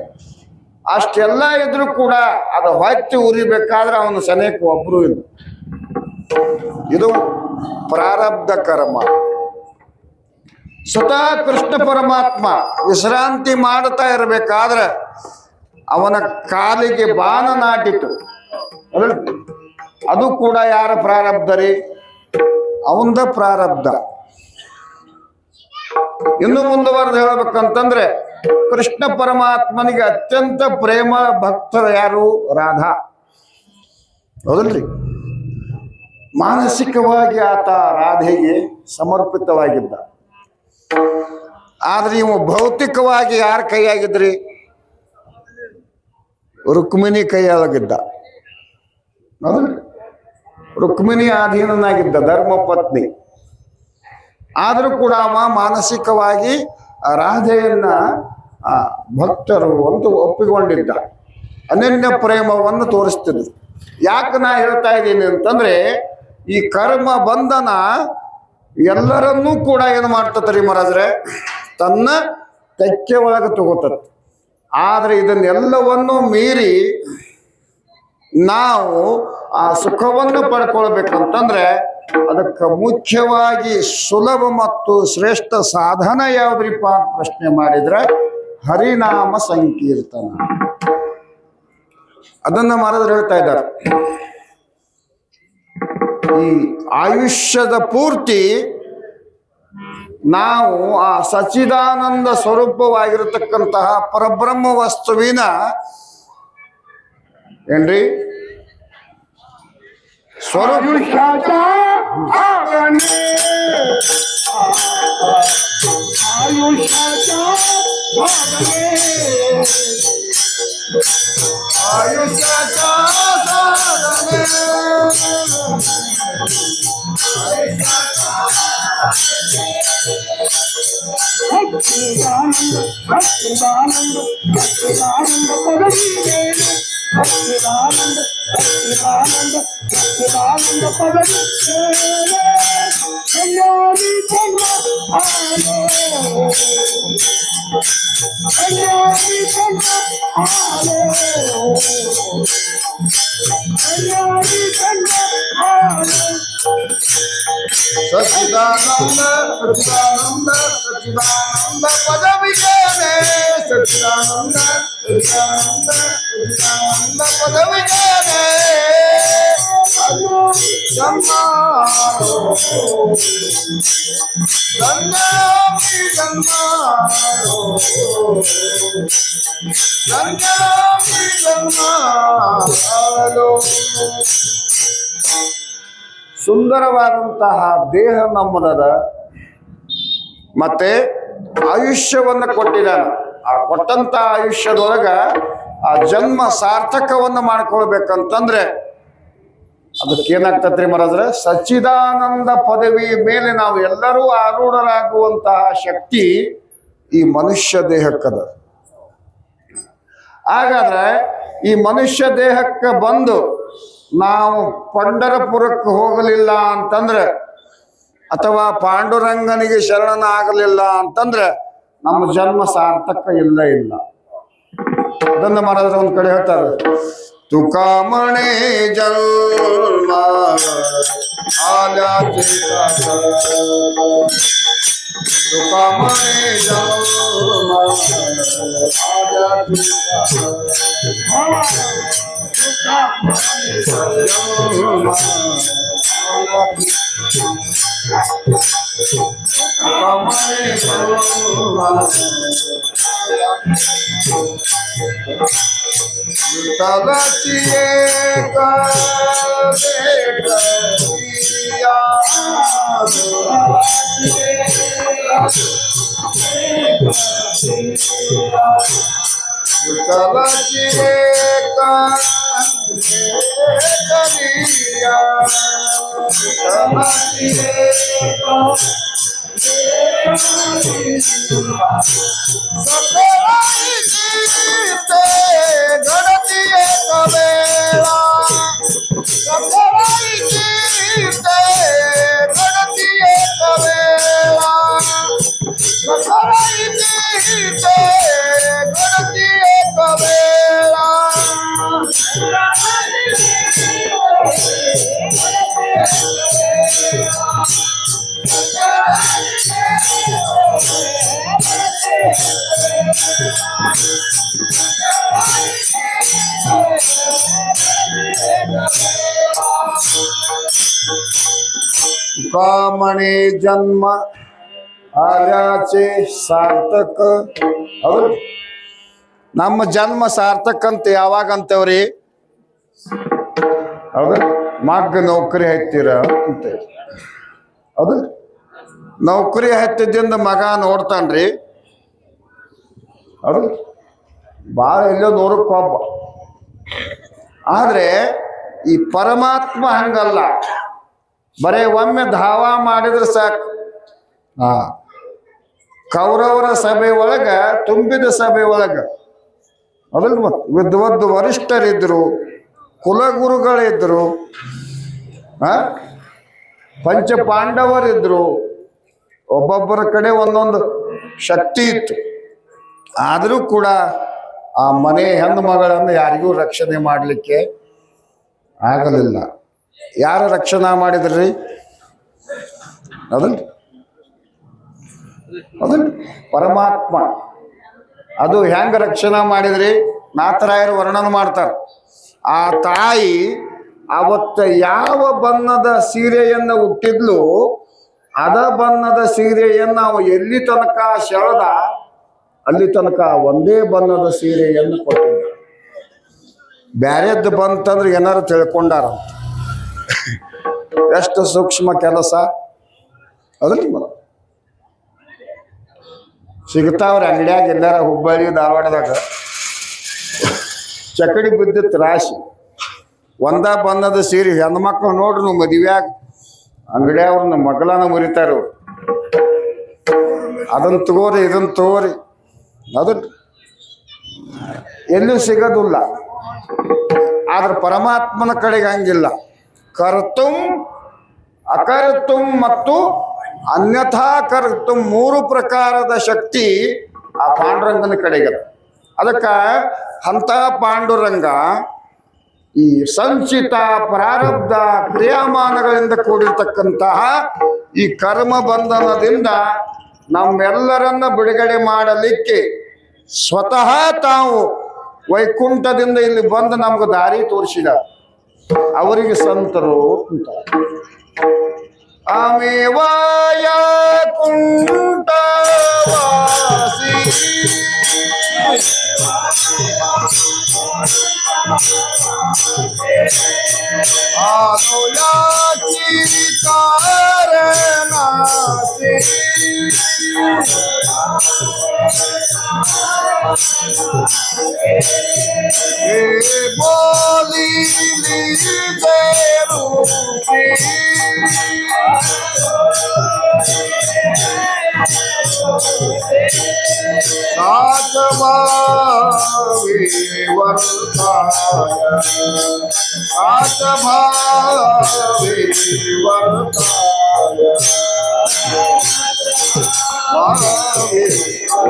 ಅಷ್ಟೆಲ್ಲ ಇದ್ರು ಕೂಡ ಅದು ಹೊತ್ತಿ ಉರಿಬೇಕಾದ್ರೆ ಅವನು ಸನೇಕ ಒಬ್ರು ಇಲ್ಲ. ಇದು ಪ್ರಾರಬ್ಧ ಕರ್ಮ. ಸ್ವತಃ ಕೃಷ್ಣ ಪರಮಾತ್ಮ ವಿಶ್ರಾಂತಿ ಮಾಡ್ತಾ ಇರಬೇಕಾದ್ರೆ ಅವನ ಕಾಲಿಗೆ ಬಾಣ ನಾಟಿತು. ಅದು ಕೂಡ ಯಾರ ಪ್ರಾರಬ್ಧ ರೀ? ಅವಂದ ಪ್ರಾರಬ್ಧ. ಇನ್ನು ಮುಂದುವರೆದು ಹೇಳ್ಬೇಕಂತಂದ್ರೆ ಕೃಷ್ಣ ಪರಮಾತ್ಮನಿಗೆ ಅತ್ಯಂತ ಪ್ರೇಮ ಭಕ್ತರು ಯಾರು? ರಾಧಾ. ಹೌದಲ್ರಿ? ಮಾನಸಿಕವಾಗಿ ಆತ ರಾಧೆಗೆ ಸಮರ್ಪಿತವಾಗಿದ್ದ. ಆದ್ರೆ ಇವು ಭೌತಿಕವಾಗಿ ಯಾರ ಕೈಯಾಗಿದ್ರಿ? ರುಕ್ಮಿಣಿ ಕೈಯಾಗಿದ್ದ. ರುಕ್ಮಿಣಿ ಅಧೀನನಾಗಿದ್ದ, ಧರ್ಮ ಪತ್ನಿ. ಆದರೂ ಕೂಡ ಅವ ಮಾನಸಿಕವಾಗಿ ರಾಧೆಯನ್ನ ಭಕ್ತರು ಒಂದು ಒಪ್ಪಿಕೊಂಡಿದ್ದ. ಅನನ್ಯ ಪ್ರೇಮವನ್ನು ತೋರಿಸ್ತಿದ್ರು. ಯಾಕೆ ನಾ ಹೇಳ್ತಾ ಇದ್ದೀನಿ ಅಂತಂದ್ರೆ, ಈ ಕರ್ಮ ಬಂಧನ ಎಲ್ಲರನ್ನೂ ಕೂಡ ಏನು ಮಾಡ್ತತ್ರಿ ಮಹಾರಾಜ್ರೆ? ತನ್ನ ತೆಕ್ಕೆ ಒಳಗೆ ತಗೋತದ. ಆದ್ರೆ ಇದನ್ನೆಲ್ಲವನ್ನು ಮೀರಿ ನಾವು ಆ ಸುಖವನ್ನು ಪಡ್ಕೊಳ್ಬೇಕಂತಂದ್ರೆ ಅದಕ್ಕೆ ಮುಖ್ಯವಾಗಿ ಸುಲಭ ಮತ್ತು ಶ್ರೇಷ್ಠ ಸಾಧನ ಯಾವ್ದ್ರಿಪ್ಪ ಅಂತ ಪ್ರಶ್ನೆ ಮಾಡಿದ್ರೆ ಹರಿನಾಮ ಸಂಕೀರ್ತನ. ಅದನ್ನ ಮಹಾರಾಜರು ಹೇಳ್ತಾ ಇದ್ದಾರೆ. ಈ ಆಯುಷ್ಯದ ಪೂರ್ತಿ ನಾವು ಆ ಸಚ್ಚಿದಾನಂದ ಸ್ವರೂಪವಾಗಿರತಕ್ಕಂತಹ ಪರಬ್ರಹ್ಮ ವಸ್ತುವಿನ ಏನ್ರಿ ಸ್ವರೂಪ ಸಚ್ಚಿದಾನಂದ ಸಚ್ಚಿದಾನಂದ ಸಚ್ಚಿದಾನಂದ ಪದ ವಿಜಯನೇ ಸಚಿದಾನಂದ ಸಚಿದಾನಂದ ಸಚಿದಾನಂದ ಪದವಿಗೆ ಅದು ಜನ್ಮ ಧನ್ಯಾಮಿ ಜನ್ಮ ಧನ್ಯಾಮಿ ಜನ್ಮ. ಸುಂದರವಾದಂತಹ ದೇಹ ನಮ್ಮದದ, ಮತ್ತೆ ಆಯುಷ್ಯವನ್ನ ಕೊಟ್ಟಿದ್ದಾನೆ. ಆ ಕೊಟ್ಟಂತ ಆಯುಷ್ಯದೊಳಗ ಆ ಜನ್ಮ ಸಾರ್ಥಕವನ್ನ ಮಾಡ್ಕೊಳ್ಬೇಕಂತಂದ್ರೆ ಅದಕ್ಕೇನಾಗ್ತತ್ರಿ ಮಹಾರಾಜ್ರೆ, ಸಚ್ಚಿದಾನಂದ ಪದವಿ ಮೇಲೆ ನಾವು ಎಲ್ಲರೂ ಆರೂಢರಾಗುವಂತಹ ಶಕ್ತಿ ಈ ಮನುಷ್ಯ ದೇಹಕ್ಕದ. ಹಾಗಾದ್ರೆ ಈ ಮನುಷ್ಯ ದೇಹಕ್ಕೆ ಬಂದು ನಾವು ಪಂಢರಪುರಕ್ಕೆ ಹೋಗಲಿಲ್ಲ ಅಂತಂದ್ರೆ, ಅಥವಾ ಪಾಂಡುರಂಗನಿಗೆ ಶರಣನ ಆಗಲಿಲ್ಲ ಅಂತಂದ್ರೆ ನಮ್ಮ ಜನ್ಮ ಸಾರ್ಥಕ ಇಲ್ಲ. ಅದನ್ನ ಮಹಾರಾಜರು ಒಂದ್ ಕಡೆ ಹೇಳ್ತಾರೆ, ತುಕಾಮಣೆ ಜನ್ಮ ತುಕಾಮಣೆ ಜನ್ಮ ತುಕಾಮಣಿ ಜನ್ಮ ಆರ್ಯಾಚೆ ಸಾರ್ಥಕ. ಹೌದು, ನಮ್ಮ ಜನ್ಮ ಸಾರ್ಥಕ ಅಂತ ಯಾವಾಗ ಅಂತವ್ರಿ? ಹೌದು, ಮಗ್ ನೌಕರಿ ಹತ್ತಿರ ಅಂತ. ಹೌದು, ನೌಕರಿ ಹತ್ತಿದ್ದಿಂದ ಮಗ ನೋಡ್ತಾನ್ರಿ. ಹೌದು, ಭಾಳ ಎಲ್ಲೋ ನೋಡಕ್ಕೊಬ್ಬ. ಆದ್ರೆ ಈ ಪರಮಾತ್ಮ ಹಂಗಲ್ಲ, ಬರೇ ಒಮ್ಮೆ ಧಾವ ಮಾಡಿದ್ರೆ ಸಾಕು. ಕೌರವರ ಸಭೆ ಒಳಗ, ತುಂಬಿದ ಸಭೆ ಒಳಗ ಅದಲ್ ವಿದ್ವದ್ ವರಿಷ್ಠರಿದ್ರು, ಕುಲಗುರುಗಳಿದ್ರು, ಪಂಚ ಪಾಂಡವರಿದ್ರು. ಒಬ್ಬೊಬ್ಬರ ಕಡೆ ಒಂದೊಂದು ಶಕ್ತಿ ಇತ್ತು. ಆದರೂ ಕೂಡ ಆ ಮನೆ ಹೆಣ್ಣು ಮಗಳನ್ನು ಯಾರಿಗೂ ರಕ್ಷಣೆ ಮಾಡಲಿಕ್ಕೆ ಆಗಲಿಲ್ಲ. ಯಾರು ರಕ್ಷಣಾ ಮಾಡಿದ್ರಿ? ಅದಲ್ ಪರಮಾತ್ಮ. ಅದು ಹೆಂಗ ರಕ್ಷಣಾ ಮಾಡಿದ್ರಿ? ನಾಥರಾಯರು ವರ್ಣನ ಮಾಡ್ತಾರೆ. ಆ ತಾಯಿ ಅವತ್ತ ಯಾವ ಬಣ್ಣದ ಸೀರೆಯನ್ನ ಹುಟ್ಟಿದ್ಲು, ಅದ ಬಣ್ಣದ ಸೀರೆಯನ್ನ ಅವ ಎಲ್ಲಿ ತನಕ ಸೆಳೆದ ಅಲ್ಲಿ ತನಕ ಒಂದೇ ಬಣ್ಣದ ಸೀರೆಯನ್ನು ಕೊಟ್ಟಿದ್ದ. ಬ್ಯಾರೆದ್ದು ಬಂತಂದ್ರೆ ಏನಾರು ತಿಳ್ಕೊಂಡಾರಂತ. ಎಷ್ಟು ಸೂಕ್ಷ್ಮ ಕೆಲಸ ಅದ್ರಲ್ಲಿ ಸಿಗ್ತಾವ್ರಿ ಅಂಗಡಿಯಾಗ. ಎಲ್ಲಾರ ಹುಬ್ಬಳ್ಳಿ ಧಾರವಾಡದಾಗ ಚಕಡಿ ಬಿದ್ದಿತ್ತು ರಾಶಿ. ಒಂದ ಬಣ್ಣದ ಸೀರೆ. ಹೆಣ್ಮಕ್ಳು ನೋಡ್ರಿ, ನೀವು ಮದುವೆಯಾಗ ಅಂಗಡಿಯವ್ರನ್ನ ಮಗಳನ್ನ ಮುರಿತಾರ. ಅದನ್ನ ತಗೋರಿ, ಇದನ್ನ ತಗೋರಿ, ಅದು ಎಲ್ಲೂ ಸಿಗೋದಿಲ್ಲ. ಆದ್ರೆ ಪರಮಾತ್ಮನ ಕಡೆಗೆ ಹಂಗಿಲ್ಲ. ಕರ್ತುಂ, ಅಕರ್ತುಂ ಮತ್ತು ಅನ್ಯಥಾ ಕರ್ತುಂ, ಮೂರು ಪ್ರಕಾರದ ಶಕ್ತಿ ಆ ಪಾಂಡುರಂಗನ ಕಡೆಗೆ. ಅದಕ್ಕ ಅಂತ ಪಾಂಡುರಂಗ ಈ ಸಂಚಿತ ಪ್ರಾರಬ್ಧ ಕ್ರಿಯಾಮಾನಗಳಿಂದ ಕೂಡಿರ್ತಕ್ಕಂತಹ ಈ ಕರ್ಮ ಬಂಧನದಿಂದ ನಮ್ಮೆಲ್ಲರನ್ನ ಬಿಡುಗಡೆ ಮಾಡಲಿಕ್ಕೆ ಸ್ವತಃ ತಾವು ವೈಕುಂಠದಿಂದ ಇಲ್ಲಿ ಬಂದು ನಮ್ಗೆ ದಾರಿ ತೋರಿಸಿದ ಅವರಿಗೆ ಸಂತರು ಅಂತ. ಅಮೇವಾಯ ಕುಂಠವಾಸಿ ಆಲೋಯಾಚಿ ಕಾರಣಾಸಿ बोली भावे वर्ताय सात भावे वर्ताय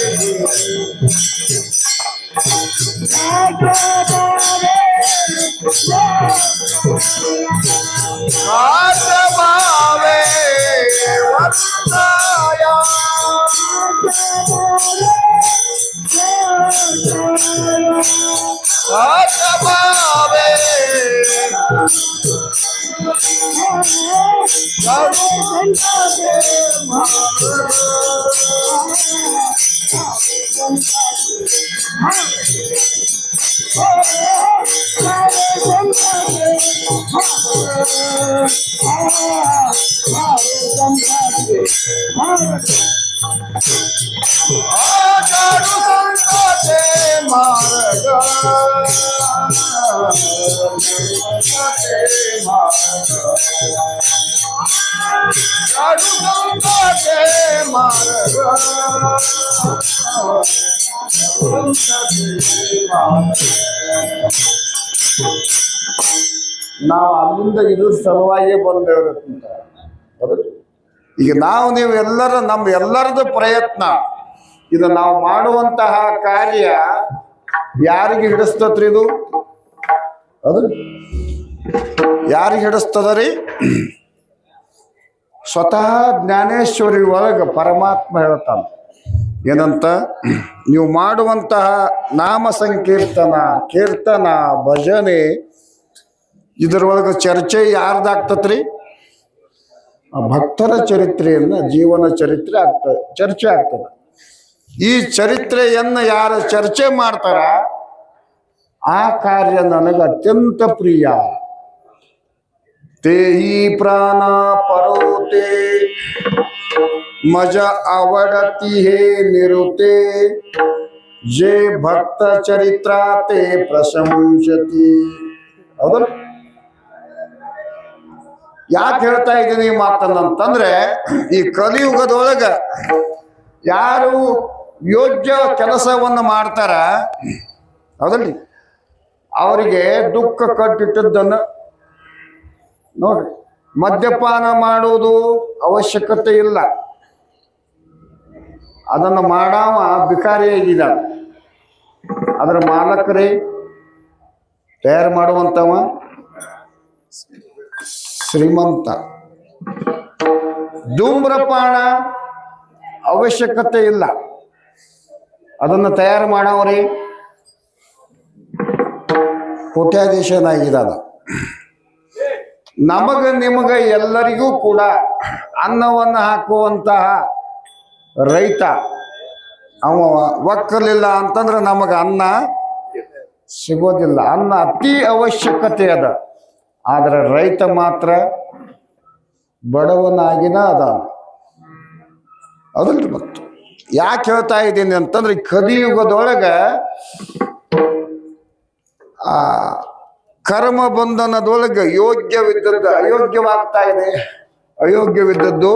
भावे आठ भावे ನಾವು ಅಲ್ಲಿಂದ ಇದ್ರ ಸಲುವಾಗಿ ಬಂದೇವ್ರಂತ. ಈಗ ನಾವು ನೀವು ಎಲ್ಲರ ನಮ್ಮ ಎಲ್ಲರದ್ದು ಪ್ರಯತ್ನ ಇದು ನಾವು ಮಾಡುವಂತಹ ಕಾರ್ಯ ಯಾರಿಗೆ ಹಿಡಿಸ್ತತ್ರಿ? ಇದು ಅದು ಯಾರಿಗೆ ಹಿಡಿಸ್ತದ ರೀ? ಸ್ವತಃ ಜ್ಞಾನೇಶ್ವರಿ ಒಳಗ ಪರಮಾತ್ಮ ಹೇಳ್ತಾನ ಏನಂತ, ನೀವು ಮಾಡುವಂತಹ ನಾಮ ಸಂಕೀರ್ತನ, ಕೀರ್ತನ, ಭಜನೆ ಇದರೊಳಗೆ ಚರ್ಚೆ ಯಾರ್ದಾಗ್ತತ್ರಿ? ಭಕ್ತರ ಚರಿತ್ರೆಯನ್ನ, ಜೀವನ ಚರಿತ್ರೆ ಆಗ್ತದೆ, ಚರ್ಚೆ ಆಗ್ತದೆ. ಈ ಚರಿತ್ರೆಯನ್ನ ಯಾರು ಚರ್ಚೆ ಮಾಡ್ತಾರ ಆ ಕಾರ್ಯ ನನಗೆ ಅತ್ಯಂತ ಪ್ರಿಯ. तेही प्राणा परोते मज आवडती हे निरुते जे भक्त चरित्रा ते प्रशंसती. ಹೌದಲ್ಲ? ಯಾಕೆ ಹೇಳ್ತಾ ಇದ್ದೀನಿ ಮಾತನ್ನಂತಂದ್ರೆ, ಈ ಕಲಿಯುಗದೊಳಗ ಯಾರು ಯೋಗ್ಯ ಕೆಲಸವನ್ನು ಮಾಡ್ತಾರ ಹೌದಲ್ರಿ, ಅವರಿಗೆ ದುಃಖ ಕಟ್ಟಿಟ್ಟದ್ದನ್ನು ನೋಡ್ರಿ. ಮದ್ಯಪಾನ ಮಾಡುವುದು ಅವಶ್ಯಕತೆ ಇಲ್ಲ, ಅದನ್ನು ಮಾಡಾವ ಬಿಕಾರಿಯಾಗಿದ್ದಾನೆ. ಅದರ ಮಾಲಕರೇ ತಯಾರು ಮಾಡುವಂತವ ಶ್ರೀಮಂತ. ಧೂಮ್ರಪಾನ ಅವಶ್ಯಕತೆ ಇಲ್ಲ, ಅದನ್ನು ತಯಾರು ಮಾಡವ್ರಿ ಕೋಟ್ಯಾಧೀಶನಾಗಿದ್ದಾನ. ನಮಗ ನಿಮಗ ಎಲ್ಲರಿಗೂ ಕೂಡ ಅನ್ನವನ್ನು ಹಾಕುವಂತಹ ರೈತ ಅವ ಒಕ್ಕಲಿಲ್ಲ ಅಂತಂದ್ರೆ ನಮಗ ಅನ್ನ ಸಿಗೋದಿಲ್ಲ. ಅನ್ನ ಅತಿ ಅವಶ್ಯಕತೆ ಅದ. ಆದ್ರೆ ರೈತ ಮಾತ್ರ ಬಡವನಾಗಿನ ಅದ. ಅದಲ್ರಿ ಮತ್ತು ಯಾಕೆ ಹೇಳ್ತಾ ಇದ್ದೀನಿ ಅಂತಂದ್ರೆ ಕಲಿಯುಗದೊಳಗ ಆ ಕರ್ಮ ಬಂಧನದೊಳಗೆ ಯೋಗ್ಯವಿದ್ದದ್ದು ಅಯೋಗ್ಯವಾಗ್ತಾ ಇದೆ, ಅಯೋಗ್ಯವಿದ್ದದ್ದು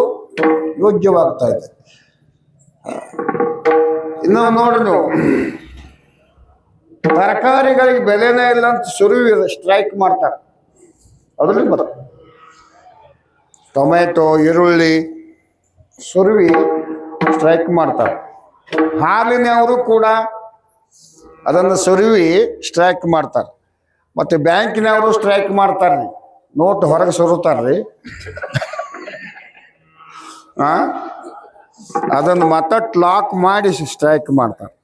ಯೋಗ್ಯವಾಗ್ತಾ ಇದೆ. ಇನ್ನು ನೋಡಿ ನೀವು ತರಕಾರಿಗಳಿಗೆ ಬೆಲೆನೇ ಇಲ್ಲ ಅಂತ ಸುರುವಿ ಸ್ಟ್ರೈಕ್ ಮಾಡ್ತಾರೆ. ಅದ್ರಲ್ಲಿ ಮತ್ತೆ ಟೊಮೆಟೊ ಈರುಳ್ಳಿ ಸುರುವಿ ಸ್ಟ್ರೈಕ್ ಮಾಡ್ತಾರೆ. ಹಾಲಿನವರು ಕೂಡ ಅದನ್ನು ಸುರುವಿ ಸ್ಟ್ರೈಕ್ ಮಾಡ್ತಾರೆ. ಮತ್ತೆ ಬ್ಯಾಂಕಿನವರು ಸ್ಟ್ರೈಕ್ ಮಾಡ್ತಾರ್ರಿ, ನೋಟ್ ಹೊರಗೆ ಸುರುತ್ತಾರ್ರಿ. ಅದನ್ನು ಮತ್ತೆ ಲಾಕ್ ಮಾಡಿ ಸ್ಟ್ರೈಕ್ ಮಾಡ್ತಾರೆ.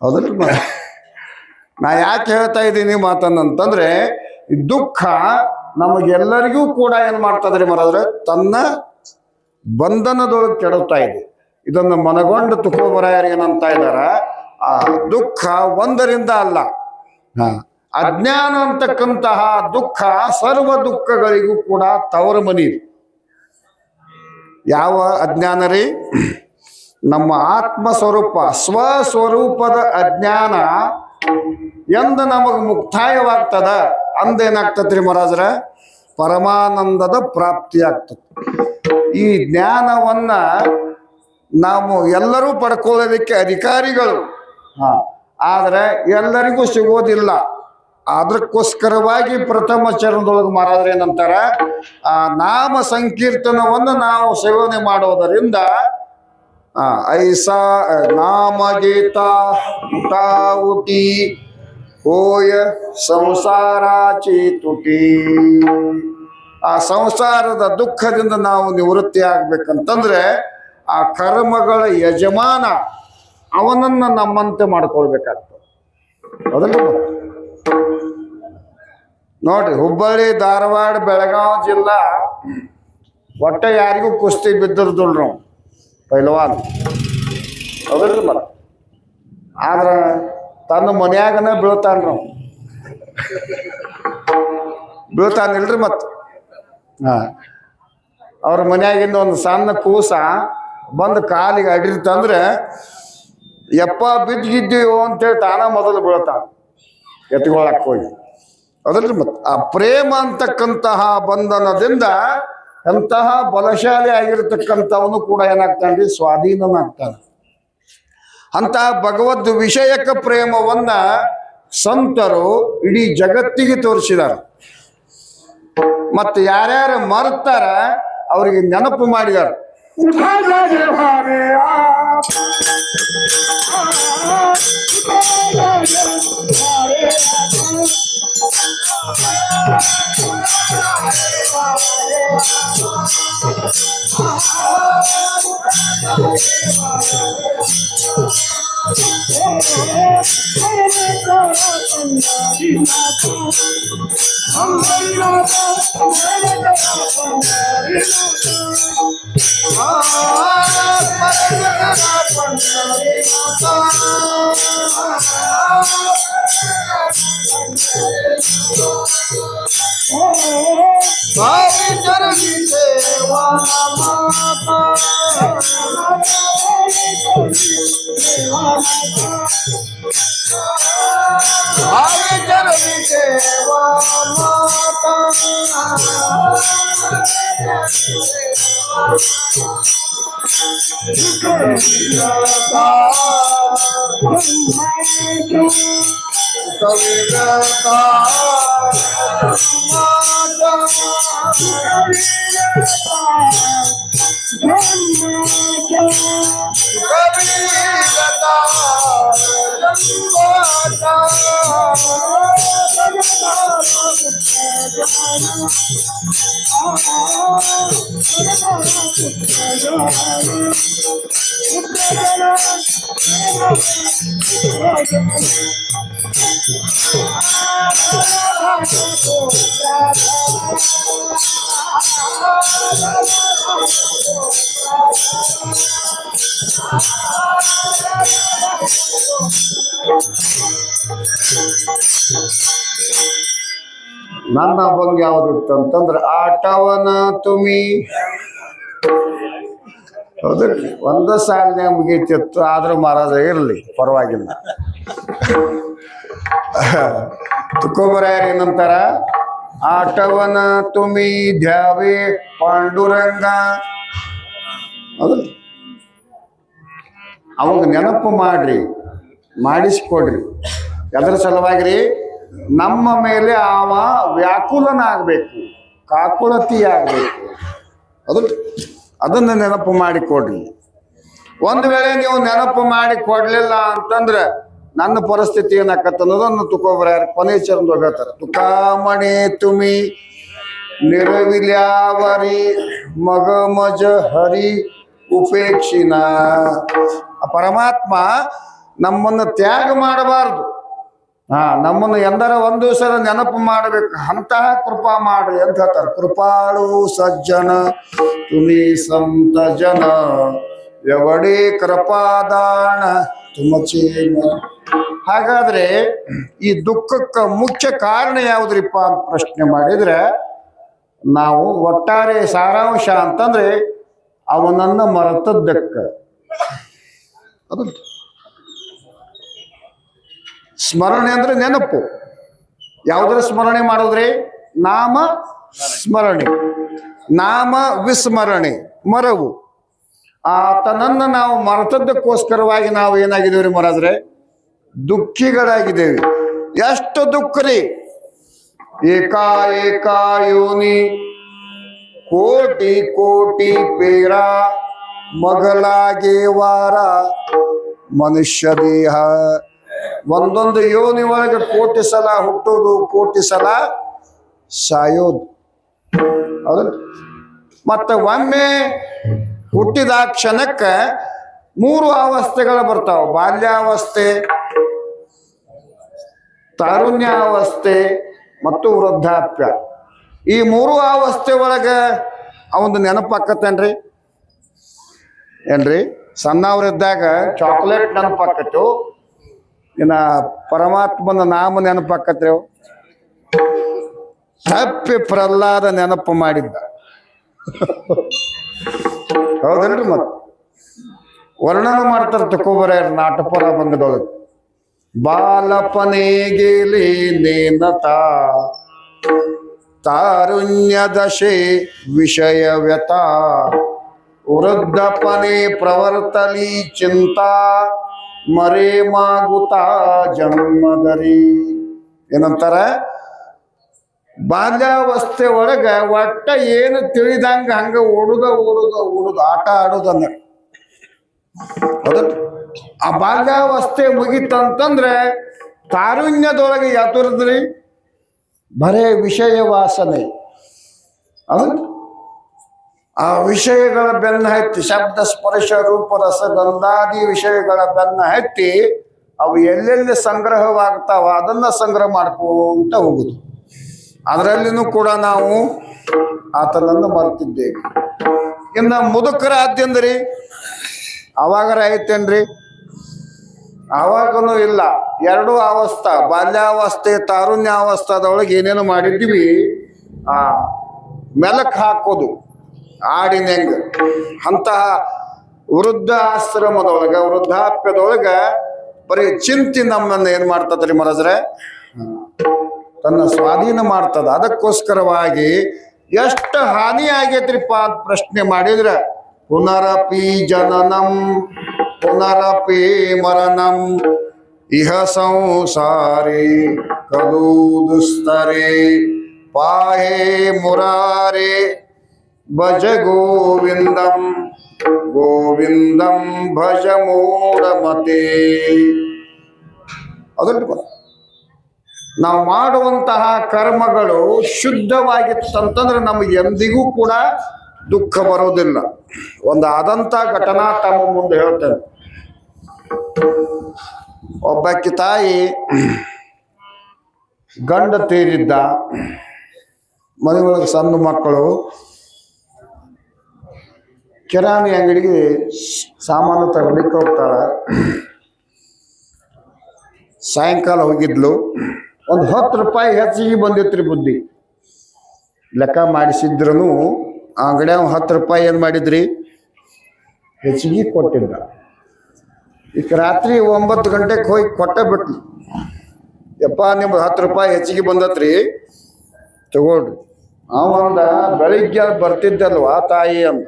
ಹೌದಲ್ರಿ? ನಾ ಯಾಕೆ ಹೇಳ್ತಾ ಇದ್ದೀನಿ ಮಾತನ್ನಂತಂದ್ರೆ ಈ ದುಃಖ ನಮಗೆಲ್ಲರಿಗೂ ಕೂಡ ಏನ್ ಮಾಡ್ತದ್ರಿ ಮರಾದ್ರೆ ತನ್ನ ಬಂಧನದೊಳಗೆ ಕೆಡುತ್ತಾ ಇದೆ. ಇದನ್ನು ಮನಗೊಂಡು ತುಕೋಬರಾಯರು ಏನಂತ ಇದ್ದಾರ, ಆ ದುಃಖ ಒಂದರಿಂದ ಅಲ್ಲ, ಅಜ್ಞಾನ ಅಂತಕ್ಕಂತಹ ದುಃಖ ಸರ್ವ ದುಃಖಗಳಿಗೂ ಕೂಡ ತವರ ಮನಿ. ಯಾವ ಅಜ್ಞಾನ ರೀ? ನಮ್ಮ ಆತ್ಮ ಸ್ವರೂಪ ಸ್ವಸ್ವರೂಪದ ಅಜ್ಞಾನ ಎಂದು ನಮಗ್ ಮುಕ್ತಾಯವಾಗ್ತದ ಅಂದೇನಾಗ್ತದ್ರಿ ಮಹಾರಾಜ್ರ? ಪರಮಾನಂದದ ಪ್ರಾಪ್ತಿ ಆಗ್ತದೆ. ಈ ಜ್ಞಾನವನ್ನ ನಾವು ಎಲ್ಲರೂ ಪಡ್ಕೊಳ್ಳೋದಕ್ಕೆ ಅಧಿಕಾರಿಗಳು, ಆದ್ರೆ ಎಲ್ಲರಿಗೂ ಸಿಗೋದಿಲ್ಲ. ಅದಕ್ಕೋಸ್ಕರವಾಗಿ ಪ್ರಥಮ ಚರಣದೊಳಗೆ ಮಹಾರಾಜ್ರ ಏನಂತಾರ, ಆ ನಾಮ ಸಂಕೀರ್ತನವನ್ನು ನಾವು ಸೇವನೆ ಮಾಡೋದರಿಂದ ಐಸಾ ನಾಮ ಗೀತಾ ಉಟಿ ಹೋಯ ಸಂಸಾರಾಚಿ ತುಟಿ. ಆ ಸಂಸಾರದ ದುಃಖದಿಂದ ನಾವು ನಿವೃತ್ತಿ ಆಗ್ಬೇಕಂತಂದ್ರೆ ಆ ಕರ್ಮಗಳ ಯಜಮಾನ ಅವನನ್ನ ನಮ್ಮಂತೆ ಮಾಡ್ಕೊಳ್ಬೇಕಾಗ್ತದೆ. ಅದಲ್ಲ ನೋಡ್ರಿ, ಹುಬ್ಬಳ್ಳಿ ಧಾರವಾಡ ಬೆಳಗಾವಿ ಜಿಲ್ಲಾ ಒಟ್ಟ ಯಾರಿಗೂ ಕುಸ್ತಿ ಬಿದ್ದಿರ್ದಲ್ ನಾವು ಪೈಲವಾನ್. ಅದಲ್ರಿ ಮರ. ಆದ್ರೆ ತನ್ನ ಮನ್ಯಾಗನ ಬೀಳ್ತಾನ ನಾವು, ಬೀಳ್ತಾನಿಲ್ರಿ ಮತ್ತ. ಅವ್ರ ಮನ್ಯಾಗಿಂದ ಒಂದು ಸಣ್ಣ ಕೂಸ ಬಂದು ಕಾಲಿಗೆ ಅಡಿರ್ತಂದ್ರೆ ಎಪ್ಪ ಬಿದ್ದಿದ್ದೀವೋ ಅಂತೇಳಿ ತಾನ ಮೊದಲು ಬೀಳ್ತಾನ ಎತ್ಕೊಳಕ್ ಹೋಗಿ. ಅದಲ್ರಿ ಮತ್ತ ಆ ಪ್ರೇಮ ಅಂತಕ್ಕಂತಹ ಬಂಧನದಿಂದ ಎಂತಹ ಬಲಶಾಲಿ ಆಗಿರ್ತಕ್ಕಂಥವನು ಕೂಡ ಏನಾಗ್ತಾನ್ರಿ, ಸ್ವಾಧೀನನಾಗ್ತಾನೆ. ಅಂತ ಭಗವದ್ ವಿಷಯಕ ಪ್ರೇಮವನ್ನ ಸಂತರು ಇಡೀ ಜಗತ್ತಿಗೆ ತೋರಿಸಿದಾರ. ಮತ್ತೆ ಯಾರ್ಯಾರು ಮರ್ತಾರ ಅವರಿಗೆ ನೆನಪು ಮಾಡಿದಾರ. ನನ್ನ ಅಭಂಗ ಯಾವ್ದಿತ್ತು ಅಂತಂದ್ರ ಆಟವನ ತುಮಿ. ಹೌದ್ರಿ, ಒಂದ ಸಾಲಿನ ಮುಗೀತಿತ್ತು, ಆದ್ರೂ ಮಹಾರಾಜ ಇರ್ಲಿ ಪರವಾಗಿಲ್ಲ. ತುಕೋಬರಾಯರ್ ಏನಂತಾರ, ಆಟವನ ತುಮಿ ದ್ಯಾವೇ ಪಾಂಡುರಂಗ. ಹೌದ್ರಿ, ಅವಾಗ ನೆನಪು ಮಾಡ್ರಿ, ಮಾಡಿಸ್ಕೊಡ್ರಿ. ಎದ್ರ ಸಲುವಾಗಿರಿ? ನಮ್ಮ ಮೇಲೆ ಅವ ವ್ಯಾಕುಲನಾಗಬೇಕು, ಕಾಕುಳತಿ ಆಗ್ಬೇಕು. ಅದನ್ನ ನೆನಪು ಮಾಡಿಕೊಡ್ರಿ. ಒಂದು ವೇಳೆ ನೀವು ನೆನಪು ಮಾಡಿ ಕೊಡ್ಲಿಲ್ಲ ಅಂತಂದ್ರೆ ನನ್ನ ಪರಿಸ್ಥಿತಿ ಏನಾಕತ್ತ ಅನ್ನೋದನ್ನು ತುಕೋಬರಾಯರ್ ಕೊನೆ ಚರಂದು ಹೇಳ್ತಾರೆ. ತುಕಾಮಣಿ ತುಮಿ ನಿರವಿಲ್ಯಾವರಿ ಮಗ ಮಜ ಹರಿ ಉಪೇಕ್ಷಿನ. ಪರಮಾತ್ಮ ನಮ್ಮನ್ನು ತ್ಯಾಗ ಮಾಡಬಾರ್ದು. ನಮ್ಮನ್ನು ಎಂದರ ಒಂದು ಸಲ ನೆನಪು ಮಾಡಬೇಕು. ಅಂತಹ ಕೃಪಾ ಮಾಡ್ರಿ ಅಂತ ಹೇಳ್ತಾರೆ. ಕೃಪಾಳು ಸಜ್ಜನ ತುಮಿ ಸಂತ ಜನ ಎವಡೇ ಕೃಪಾದಾನ ತುಮಚೇನ. ಹಾಗಾದ್ರೆ ಈ ದುಃಖಕ್ಕೆ ಮುಖ್ಯ ಕಾರಣ ಯಾವುದ್ರಿಪ್ಪ ಅಂತ ಪ್ರಶ್ನೆ ಮಾಡಿದ್ರೆ, ನಾವು ಒಟ್ಟಾರೆ ಸಾರಾಂಶ ಅಂತಂದ್ರೆ ಅವನನ್ನ ಮರೆತದ್ದಕ್ಕ. ಅದು ಸ್ಮರಣೆ ಅಂದ್ರೆ ನೆನಪು. ಯಾವುದರ ಸ್ಮರಣೆ ಮಾಡೋದ್ರಿ? ನಾಮ ಸ್ಮರಣೆ, ನಾಮ ವಿಸ್ಮರಣೆ, ಮರವು. ಆತನನ್ನ ನಾವು ಮರೆತದ್ದಕ್ಕೋಸ್ಕರವಾಗಿ ನಾವು ಏನಾಗಿದ್ದೇವ್ರಿ ಮಹಾರಾಜ್ರೆ? ದುಃಖಿಗಳಾಗಿದ್ದೇವೆ. ಎಷ್ಟು ದುಃಖ ರೀ! ಏಕಾ ಯೋನಿ ಕೋಟಿ ಕೋಟಿ ಪೇರ ಮಗಲಾಗೆ ವಾರ ಮನುಷ್ಯ ದೇಹ. ಒಂದೊಂದು ಯೋನಿ ಒಳಗೆ ಕೋಟಿ ಸಲ ಹುಟ್ಟೋದು, ಕೋಟಿ ಸಲ ಸಾಯೋದು. ಹೌದು. ಮತ್ತೆ ಒಮ್ಮೆ ಹುಟ್ಟಿದ ಕ್ಷಣಕ್ಕೆ 3 ಅವಸ್ಥೆಗಳು ಬರ್ತಾವ. ಬಾಲ್ಯಾವಸ್ಥೆ, ತಾರುಣ್ಯಾವಸ್ಥೆ ಮತ್ತು ವೃದ್ಧಾಪ್ಯ. ಈ 3 ಅವಸ್ಥೆ ಒಳಗೆ ಅವಂದು ನೆನಪಾಕತ್ತೇನ್ರಿ? ಏನ್ರಿ? ಸಣ್ಣವ್ರಿದ್ದಾಗ ಚಾಕ್ಲೇಟ್ ನೆನಪಾಕತ್ತು, ಇನ್ನ ಪರಮಾತ್ಮನ ನಾಮ ನೆನಪಾಕತ್ರಿ. ತಪ್ಪಿ ಪ್ರಹ್ಲಾದ ನೆನಪು ಮಾಡಿದ್ದ. ಹೌದಲ್ರಿ? ಮತ್ ವರ್ಣನೆ ಮಾಡ್ತಾರೆ ತುಕೋಬರಾಯರ್ ನಾಟಪುರ ಭಂಗದೊಳಗೆ. ಬಾಲಪನೇಗೆಲೆ ನೇನತ ತಾರುಣ್ಯ ದಶೆ ವಿಷಯ ವ್ಯತ ವೃದ್ಧಪನೆ ಪ್ರವರ್ತಲಿ ಚಿಂತಾ ಮರೇ ಮಾಗುತ್ತಾ ಜನ್ಮದರಿ. ಏನಂತಾರ? ಬಾಲ್ಯಾವಸ್ಥೆ ಒಳಗ ಒಟ್ಟ ಏನು ತಿಳಿದಂಗ ಹಂಗ ಓಡುದ ಆಟ ಆಡೋದನ್ನ. ಹೌದಲ್ಲ? ಆ ಬಾಲ್ಯಾವಸ್ಥೆ ಮುಗಿತಂತಂದ್ರೆ ತಾರುಣ್ಯದೊಳಗೆ ಯಾತುರದ್ರಿ? ಬರೇ ವಿಷಯ ವಾಸನೆ. ಹೌದು. ಆ ವಿಷಯಗಳ ಬೆನ್ನ ಹತ್ತಿ, ಶಬ್ದ ಸ್ಪರ್ಶ ರೂಪ ರಸ ಗಂಧಾದಿ ವಿಷಯಗಳ ಬೆನ್ನ ಹತ್ತಿ ಅವು ಎಲ್ಲೆಲ್ಲಿ ಸಂಗ್ರಹವಾಗ್ತಾವ ಅದನ್ನ ಸಂಗ್ರಹ ಮಾಡ್ಕೊಂತ ಹೋಗುದು. ಅದರಲ್ಲಿನೂ ಕೂಡ ನಾವು ಆತನನ್ನು ಮರೆತಿದ್ದೇವೆ. ಇನ್ನು ಮುದುಕರಾದ್ಯಂದ್ರಿ ಅವಾಗರ ಐತೇನ್ರಿ? ಅವಾಗನೂ ಇಲ್ಲ. 2 ಅವಸ್ಥಾ, ಬಾಲ್ಯಾವಸ್ಥೆ ತಾರುಣ್ಯಾವಸ್ಥಾದೊಳಗೆ ಏನೇನು ಮಾಡಿದ್ವಿ, ಮೆಲಕ್ ಹಾಕೋದು ಆಡಿನಂಗ. ಅಂತಹ ವೃದ್ಧಾಶ್ರಮದೊಳಗ, ವೃದ್ಧಾಪ್ಯದೊಳಗ ಬರೀ ಚಿಂತೆ ನಮ್ಮನ್ನ ಏನ್ ಮಾಡ್ತದ್ರಿ ಮಹಾರಾಜ್ರೆ? ತನ್ನ ಸ್ವಾಧೀನ ಮಾಡ್ತದ. ಅದಕ್ಕೋಸ್ಕರವಾಗಿ ಎಷ್ಟು ಹಾನಿ ಆಗೈತ್ರಿಪ್ಪ ಅಂತ ಪ್ರಶ್ನೆ ಮಾಡಿದ್ರೆ, ಪುನರಪಿ ಜನನಂ ಪುನರಪಿ ಮರಣಂ ಇಹ ಸಂಸಾರೇ ಕಲು ದುಸ್ತರೇ ಪಾಹೇ ಮುರಾರೇ ಭಜ ಗೋವಿಂದಂ ಗೋವಿಂದಂ ಭಜ ಮೂಢಮತೆ. ಅದನ್ನು ನಾವು ಮಾಡುವಂತಹ ಕರ್ಮಗಳು ಶುದ್ಧವಾಗಿತ್ತಂತಂದ್ರೆ ನಮಗೆ ಎಂದಿಗೂ ಕೂಡ ದುಃಖ ಬರೋದಿಲ್ಲ. ಒಂದು ಆದಂತ ಘಟನಾ ತಮ್ಮ ಮುಂದೆ ಹೇಳ್ತೇನೆ. ಒಬ್ಬಾಕಿ ತಾಯಿ ಗಂಡ ತೀರಿದ್ದ, ಮನೆಯೊಳಗೆ ಸಣ್ಣ ಮಕ್ಕಳು, ಕಿರಾಣಿ ಅಂಗಡಿಗೆ ಸಾಮಾನು ತರಲಿಕ್ಕೆ ಹೋಗ್ತಾಳ. ಸಾಯಂಕಾಲ ಹೋಗಿದ್ಲು. ಒಂದು 10 ರೂಪಾಯಿ ಹೆಚ್ಚಿಗೆ ಬಂದಿತ್ರಿ ಬುದ್ಧಿ. ಲೆಕ್ಕ ಮಾಡಿಸಿದ್ರು ಆ ಅಂಗಡಿಯ 10 ರೂಪಾಯಿ ಏನು ಮಾಡಿದ್ರಿ, ಹೆಚ್ಚಿಗೆ ಕೊಟ್ಟಿದ್ದ. ಈಗ ರಾತ್ರಿ 9 ಗಂಟೆಗೆ ಹೋಗಿ ಕೊಟ್ಟ ಬಿಟ್ಲು. ಯಪ್ಪ ನಿಮ್ದು 10 ರೂಪಾಯಿ ಹೆಚ್ಚಿಗೆ ಬಂದತ್ರಿ, ತಗೊಳ್ರಿ. ಅವಂದ ಬೆಳಿಗ್ಗೆ ಬರ್ತಿದ್ದಲ್ವಾ ತಾಯಿ ಅಂದ.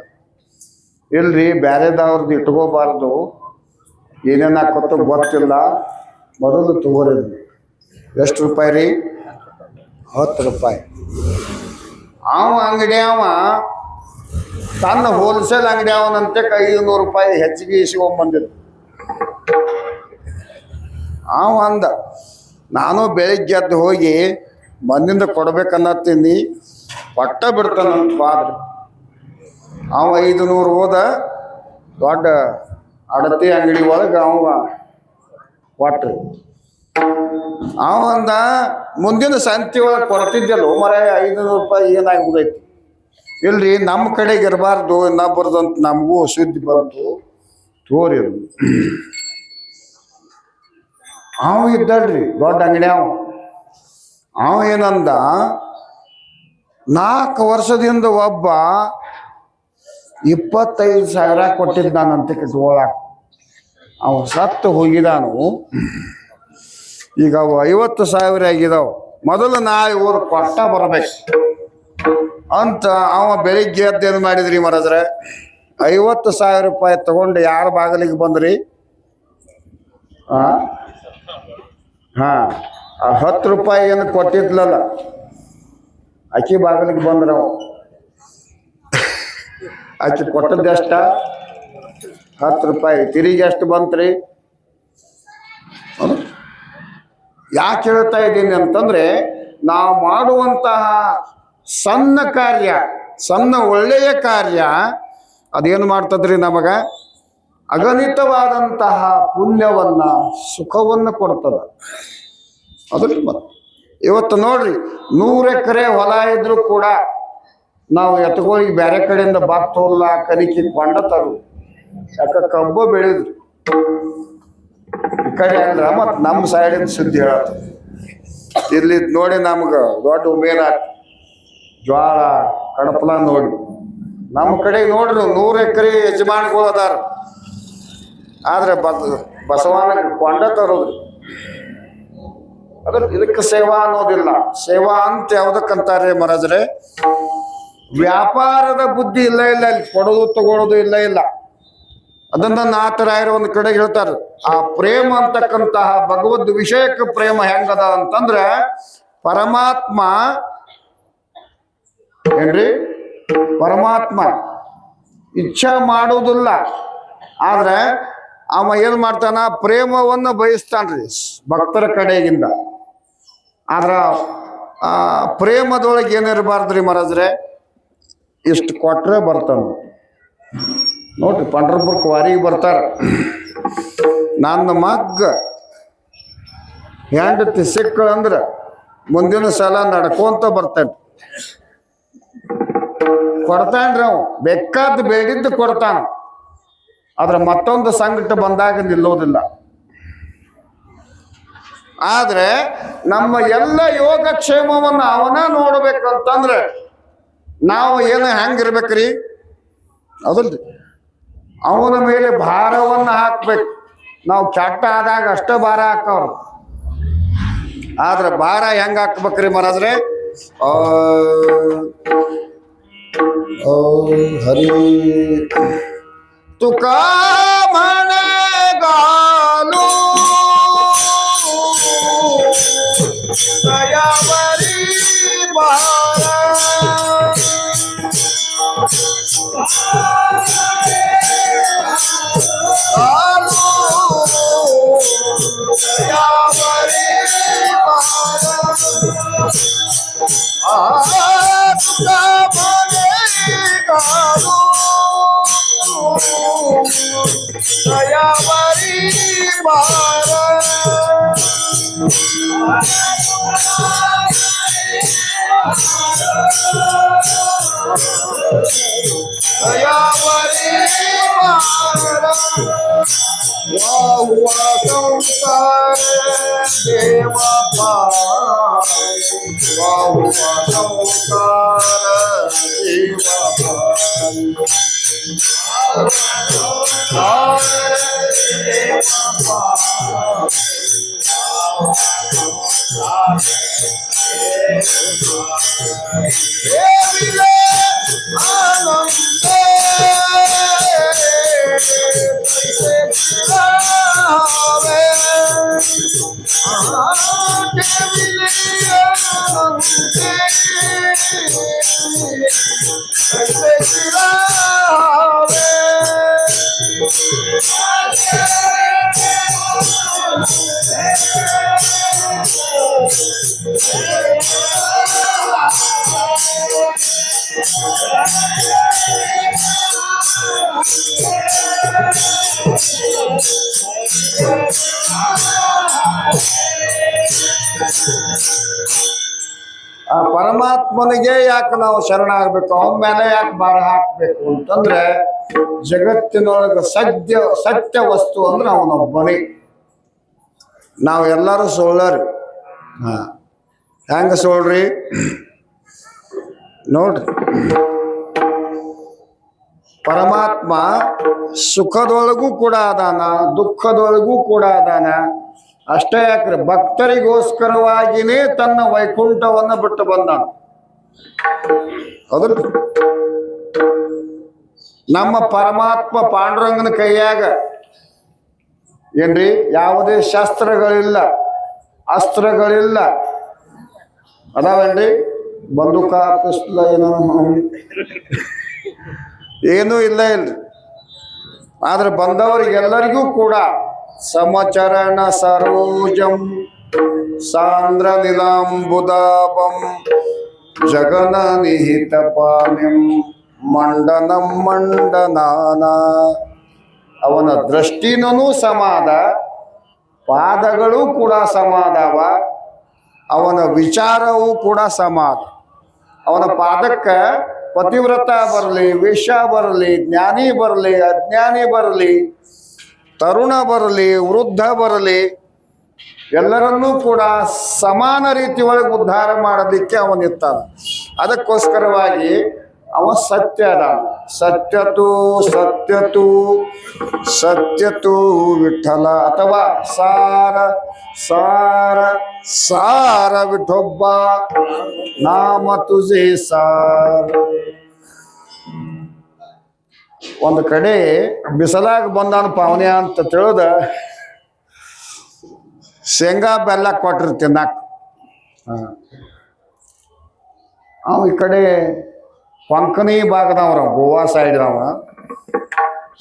ಇಲ್ರಿ ಬ್ಯಾರೆದವ್ರದ್ದು ಇಟ್ಕೋಬಾರ್ದು, ಏನೇನು ಹಾಕೋತ ಗೊತ್ತಿಲ್ಲ, ಮೊದಲು ತಗೋರಿದ್ವಿ. ಎಷ್ಟು ರೂಪಾಯಿ ರೀ? 10 ರೂಪಾಯಿ. ಅಂಗಡಿ ತನ್ನ ಹೋಲ್ಸೇಲ್ ಅಂಗಡಿ ಅವನಂತೆ 500 ರೂಪಾಯಿ ಹೆಚ್ಚಿಗೆ ಇಸ್ಕೊಂಬಂದಿದ್ದ. ಅಂದ ನಾನು ಬೆಳಿಗ್ಗೆ ಎದ್ದು ಹೋಗಿ ಬಂದಿಂದ ಕೊಡ್ಬೇಕನ್ನತ್ತೀನಿ, ಪಟ್ಟ ಬಿಡ್ತಾನಂತ ಬಾದ್ರಿ. 500 ಹೋದ ದೊಡ್ಡ ಅಡತಿ ಅಂಗಡಿ ಒಳಗೆ ಕೊಟ್ರಿ. ಅಂದ ಮುಂದಿನ ಸಂತಿ ಒಳಗೆ ಕೊಡ್ತಿದ್ದಲ್ಲ ಮರ 500 ರೂಪಾಯಿ ಏನಾಗ್ಬೋದೈತಿ. ಇಲ್ರಿ ನಮ್ಮ ಕಡೆಗೆ ಇರಬಾರ್ದು, ಇನ್ನೊಬ್ಬರದಂತ ನಮಗೂ ಸುದ್ದಿ ಬಂತು, ತೋರಿ. ಇದ್ದಲ್ರಿ ದೊಡ್ಡ ಅಂಗಡಿ. ಏನಂದ, 4 ವರ್ಷದಿಂದ ಒಬ್ಬ 25,000 ಕೊಟ್ಟಿದ್ದ ನಾನಂತ ಇಟ್ಕೊಳಕ್. ಸತ್ತು ಹೋಗಿದಾನು. ಈಗ 50,000 ಆಗಿದಾವ. ಮೊದಲು ನಾ ಇವ್ರು ಕೊಟ್ಟ ಬರ್ಬೇಕು ಅಂತ ಬೆಳಿಗ್ಗೆ ಎದ್ದು ಏನು ಮಾಡಿದ್ರಿ ಮರದ್ರೆ, 50,000 ರೂಪಾಯಿ ತಗೊಂಡು ಯಾರ ಬಾಗಿಲಿಗೆ ಬಂದ್ರಿ? 10 ರೂಪಾಯಿ ಏನು ಕೊಟ್ಟಿದ್ಲಲ್ಲ ಆಕಿ ಬಾಗಿಲಿಗೆ ಬಂದ್ರ. ಆಕಿ ಕೊಟ್ಟದ್ದು ಎಷ್ಟ? 10 ರೂಪಾಯಿ. ತಿರುಗಿ ಎಷ್ಟು ಬಂತ್ರಿ? ಯಾಕೆ ಹೇಳ್ತಾ ಇದ್ದೀನಿ ಅಂತಂದ್ರೆ, ನಾವು ಮಾಡುವಂತಹ ಸಣ್ಣ ಕಾರ್ಯ, ಸಣ್ಣ ಒಳ್ಳೆಯ ಕಾರ್ಯ ಅದೇನು ಮಾಡ್ತದ್ರಿ, ನಮಗ ಅಗಣಿತವಾದಂತಹ ಪುಣ್ಯವನ್ನ, ಸುಖವನ್ನ ಕೊಡ್ತದ. ಅದ್ರಲ್ಲಿ ಇವತ್ತು ನೋಡ್ರಿ, 100 ಎಕರೆ ಹೊಲ ಇದ್ರು ಕೂಡ ನಾವು ಎತ್ತುಗಳಿಗೆ ಬೇರೆ ಕಡೆಯಿಂದ ಬಾಕ್ತೋಲ್ಲ ಕಲಿಕೆ ಕೊಂಡ ತರು. ಯಾಕ ಕಬ್ಬು ಬೆಳೆದ್ರಿ ಈ ಕಡೆ ಅಂದ್ರ ಮತ್ ನಮ್ಮ ಸೈಡಿನ ಸುದ್ದಿ ಹೇಳತ್ತ. ಇಲ್ಲಿ ನೋಡಿ ನಮ್ಗ ದೊಡ್ಡ ಉಮೇದ ಜ್ವಾಳ ಕಡಪಲ ನೋಡಿ. ನಮ್ಮ ಕಡೆ ನೋಡ್ರಿ 100 ಎಕರೆ ಯಜಮಾನಿಗಳು ಅದಾರ, ಆದ್ರೆ ಬಸವನ ಕೊಂಡ ತರೋದ್ರಿ. ಅದ್ರ ಇದಕ್ಕೆ ಸೇವಾ ಅನ್ನೋದಿಲ್ಲ. ಸೇವಾ ಅಂತ ಯಾವ್ದಕ್ಕಂತಾರೆ ಮರಜ್ರೆ? ವ್ಯಾಪಾರದ ಬುದ್ಧಿ ಇಲ್ಲ, ಅಲ್ಲಿ ಕೊಡೋದು ತಗೊಳ್ಳೋದು ಇಲ್ಲ. ಅದನ್ನ ನಾಥರಾಯರು ಒಂದು ಕಡೆ ಹೇಳ್ತಾರೆ, ಆ ಪ್ರೇಮ ಅಂತಕ್ಕಂತಹ ಭಗವದ್ ವಿಷಯಕ್ಕೆ ಪ್ರೇಮ ಹೆಂಗದ ಅಂತಂದ್ರೆ, ಪರಮಾತ್ಮ ಏನ್ರಿ, ಪರಮಾತ್ಮ ಇಚ್ಛಾ ಮಾಡುವುದಿಲ್ಲ, ಆದ್ರೆ ಅವ ಏನ್ ಮಾಡ್ತಾನ, ಪ್ರೇಮವನ್ನ ಬಯಸ್ತಾನ್ರಿ ಭಕ್ತರ ಕಡೆಗಿಂದ. ಆದ್ರ ಪ್ರೇಮದೊಳಗೆ ಏನಿರಬಾರ್ದ್ರಿ ಮಹಾರಾಜ್ರೆ, ಇಷ್ಟು ಕೊಟ್ರೆ ಬರ್ತಾನ. ನೋಡ್ರಿ ಪಂಡ್ರಪುರಕ್ಕೆ ವಾರಿಗೆ ಬರ್ತಾರ. ನನ್ನ ಮಗ್ಗ ಹೆಂಡತಿ ಸಿಕ್ಕಳಂದ್ರ ಮುಂದಿನ ಸಲ ನಡ್ಕೊಂತ ಬರ್ತಾನೆ. ಕೊಡ್ತಾನ್ರಿ ಅವ, ಬೇಕಾದ ಬೇಡಿದ್ದು ಕೊಡ್ತಾನ. ಆದ್ರೆ ಮತ್ತೊಂದು ಸಂಕಟ ಬಂದಾಗ ನಿಲ್ಲೋದಿಲ್ಲ. ಆದ್ರೆ ನಮ್ಮ ಎಲ್ಲ ಯೋಗಕ್ಷೇಮವನ್ನ ಅವನ ನೋಡ್ಬೇಕಂತಂದ್ರೆ ನಾವು ಏನು ಹೆಂಗಿರ್ಬೇಕ್ರಿ? ಅದಲ್ರಿ, ಅವನ ಮೇಲೆ ಭಾರವನ್ನ ಹಾಕ್ಬೇಕು. ನಾವು ಕೆಟ್ಟ ಆದಾಗ ಅಷ್ಟ ಭಾರ ಹಾಕವ್ರು. ಆದ್ರೆ ಭಾರ ಹೆಂಗ ಹಾಕ್ಬೇಕ್ರಿ ಮಹಾರಾಜ್ರೆ? ಹರಿ ತುಕಾ ಮನೆಗಾಲು ದಯಾವರಿ ಬಾರ ದಯಾವರಿ ಬಾರ ತುಕಾ ಮನೆಗಾಲು ದಯಾವರಿ ಬಾರ ದಯಾವರಿ ಮಾರ ವಾಹುವ ಸಂಸಾರ ದೇವ ವಾಹುವ ಸಂಸಾರ ದೇವ ಆ ಪರಮಾತ್ಮನಿಗೆ ಯಾಕೆ ನಾವು ಶರಣಾಗಬೇಕು, ಅವನ ಮೇಲೆ ಯಾಕೆ ಭಾರ ಹಾಕ್ಬೇಕು ಅಂತಂದ್ರೆ ಜಗತ್ತಿನೊಳಗ ಸತ್ಯ ವಸ್ತು ಅಂದ್ರೆ ಅವನೊಬ್ಬನೇ. ನಾವೆಲ್ಲರೂ ಸೋಳರಿ. ಹೆಂಗ ಸೋಳ್ರಿ ನೋಡ್ರಿ, ಪರಮಾತ್ಮ ಸುಖದೊಳಗೂ ಕೂಡ ಅದಾನ, ದುಃಖದೊಳಗೂ ಕೂಡ ಅದಾನ. ಅಷ್ಟೇ ಯಾಕ್ರಿ, ಭಕ್ತರಿಗೋಸ್ಕರವಾಗಿನೇ ತನ್ನ ವೈಕುಂಠವನ್ನ ಬಿಟ್ಟು ಬಂದಾನ. ಹೌದು, ನಮ್ಮ ಪರಮಾತ್ಮ ಪಾಂಡುರಂಗನ ಕೈಯಾಗ ಏನ್ರಿ ಯಾವುದೇ ಶಸ್ತ್ರಗಳಿಲ್ಲ, ಅಸ್ತ್ರಗಳಿಲ್ಲ, ಅದಾವೇನ್ರಿ ಬಂದೂಕ ಪಿಸ್ತೂಲ ಏನೂ ಇಲ್ಲ ಇಲ್ರಿ. ಆದ್ರೆ ಬಂದವರಿಗೆಲ್ಲರಿಗೂ ಕೂಡ ಸಮಚರಣ ಸರೋಜಂ ಸಾಂದ್ರ ನಿಲಾಂಬುದಾಪಂ ಜಗನ ನಿಹಿತ ಪಾನಿಂ ಮಂಡನಂ ಮಂಡನಾನ. ಅವನ ದೃಷ್ಟಿನೂ ಸಮಾದ, ಪಾದಗಳು ಕೂಡ ಸಮಾದವ, ಅವನ ವಿಚಾರವೂ ಕೂಡ ಸಮಾದ. ಅವನ ಪಾದಕ್ಕೆ ಪತಿವ್ರತ ಬರಲಿ, ವೇಶ್ಯ ಬರಲಿ, ಜ್ಞಾನಿ ಬರಲಿ, ಅಜ್ಞಾನಿ ಬರಲಿ, ತರುಣ ಬರಲಿ, ವೃದ್ಧ ಬರಲಿ, ಎಲ್ಲರನ್ನೂ ಕೂಡ ಸಮಾನ ರೀತಿ ಒಳಗೆ ಉದ್ಧಾರ ಮಾಡೋದಕ್ಕೆ ಅವನಿರ್ತಾನ. ಅದಕ್ಕೋಸ್ಕರವಾಗಿ ಅವ ಸತ್ಯ ಅದ. ಸತ್ಯತು ಸತ್ಯತು ಸತ್ಯತು ವಿಠಲ ಅಥವಾ ಸಾರ ಸಾರ ಸಾರ ವಿಠೊಬ್ಬ ನಾಮ ತುಜೆ ಸಾರ. ಒಂದು ಕಡೆ ಬಿಸಲಾಗ ಬಂದಾನ ಪಾವನೆ ಅಂತ ತಿಳಿದ ಶೇಂಗಾ ಬೆಲ್ಲ ಕೊಟ್ರಿ ತಿನ್ನಾಕ. ಅವ ಈ ಕಡೆ ಕೊಂಕಣಿ ಭಾಗದವ್ರ, ಗೋವಾ ಸೈಡ್ನವ.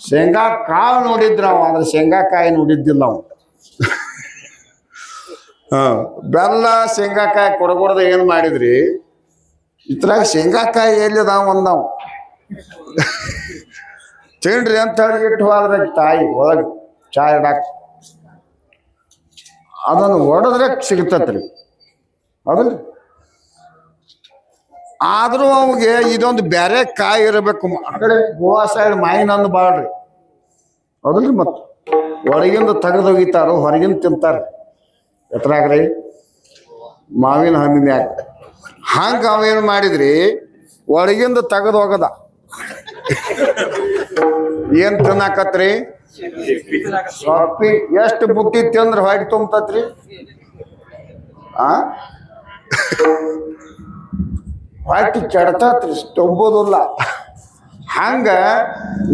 ಶೇಂಗಾ ಕಾಳು ನೋಡಿದ್ರವ, ಅಂದ್ರೆ ಶೇಂಗಾಕಾಯಿ ನೋಡಿದ್ದಿಲ್ಲ ಅವ. ಬೆಲ್ಲ ಶೇಂಗಾಕಾಯಿ ಕೊಡಗೊಡ್ದ ಏನ್ ಮಾಡಿದ್ರಿ, ಇದ್ರಾಗ ಶೇಂಗಾಕಾಯಿ ಎಲ್ಲಿದಾವ ಒಂದವು ತಿನ್ರಿ ಅಂತ ಹೇಳಿ ಇಟ್ಟು ಹೋದ್ರೆ ತಾಯಿ ಒಳಗೆ ಚಾ ಇಡಾಕ ಅದನ್ನು ಹೊಡೆದ್ರೆ ಸಿಗ್ತತ್ರಿ. ಹೌದ್ರಿ, ಆದ್ರೂ ಅವಿಗೆ ಇದೊಂದು ಬೇರೆ ಕಾಯಿ ಇರಬೇಕು. ಆ ಕಡೆ ಗೋವಾ ಸೈಡ್ ಮಾವಿನ ಹಣ್ಣು ಬಾಳ್ರಿ. ಹೌದಲ್ರಿ, ಮತ್ತು ಒಳಗಿಂದ ತೆಗೆದೊಗಿತಾರ, ಹೊರಗಿಂದ ತಿಂತಾರ. ಎತ್ರಾಗ್ರಿ ಮಾವಿನ ಹಣ್ಣಿನ ಯಾಕೆ ಹಂಗ ಅವೇನು ಮಾಡಿದ್ರಿ, ಒಳಗಿಂದ ತೆಗೆದು ಹೋಗದ. ಏನ್ ತಿನ್ನಾಕತ್ರಿ, ಸೊಪ್ಪಿ. ಎಷ್ಟು ಬುಟ್ಟಿ ತಿಂದ್ರೆ ಹೊಟ್ಟೆ ತುಂಬತತ್ರಿ. ಹೊಟ್ಟೆ ಕೆಡ್ತತ್ರಿ, ತುಂಬೋದಿಲ್ಲ. ಹಂಗ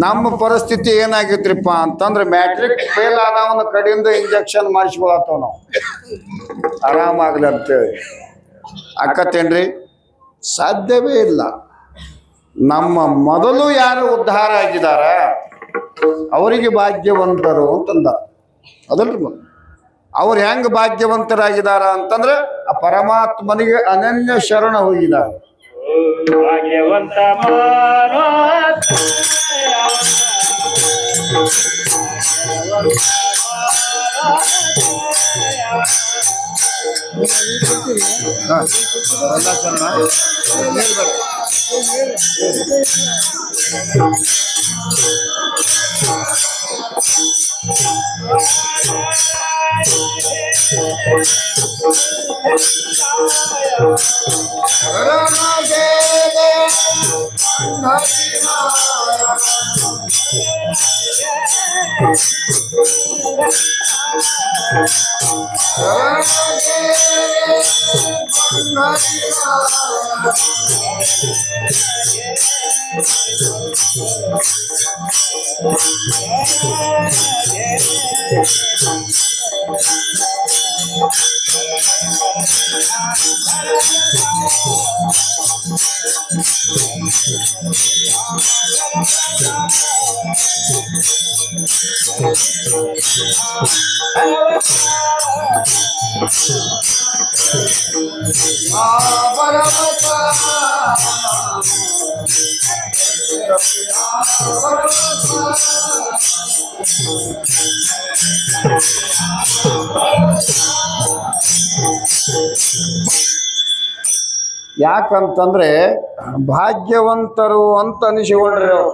ನಮ್ಮ ಪರಿಸ್ಥಿತಿ ಏನಾಗಿತ್ರಿಪ್ಪ ಅಂತಂದ್ರೆ, ಮ್ಯಾಟ್ರಿಕ್ ಫೇಲ್ ಆದವನ ಕಡೆಯಿಂದ ಇಂಜೆಕ್ಷನ್ ಮಾಡಿಸ್ಕೊಳತ್ತವ ನಾವು ಆರಾಮಾಗ್ಲಿ ಅಂತೇಳಿ. ಅಕ್ಕತ್ತೇನ್ರಿ, ಸಾಧ್ಯವೇ ಇಲ್ಲ. ನಮ್ಮ ಮೊದಲು ಯಾರು ಉದ್ಧಾರ ಆಗಿದಾರ ಅವರಿಗೆ ಭಾಗ್ಯವಂತರು ಅಂತಂದ. ಅದಲ್ರಿ, ಅವ್ರು ಹೆಂಗ ಭಾಗ್ಯವಂತರಾಗಿದಾರ ಅಂತಂದ್ರೆ ಆ ಪರಮಾತ್ಮನಿಗೆ ಅನನ್ಯ ಶರಣ ಹೋಗಿದ್ದಾರೆ. ಭಾಗ್ಯವಂತ ಯಾಕಂತಂದ್ರೆ ಭಾಗ್ಯವಂತರು ಅಂತ ಅನಿಸಿಕೊಂಡ್ರಿ ಅವ್ರು.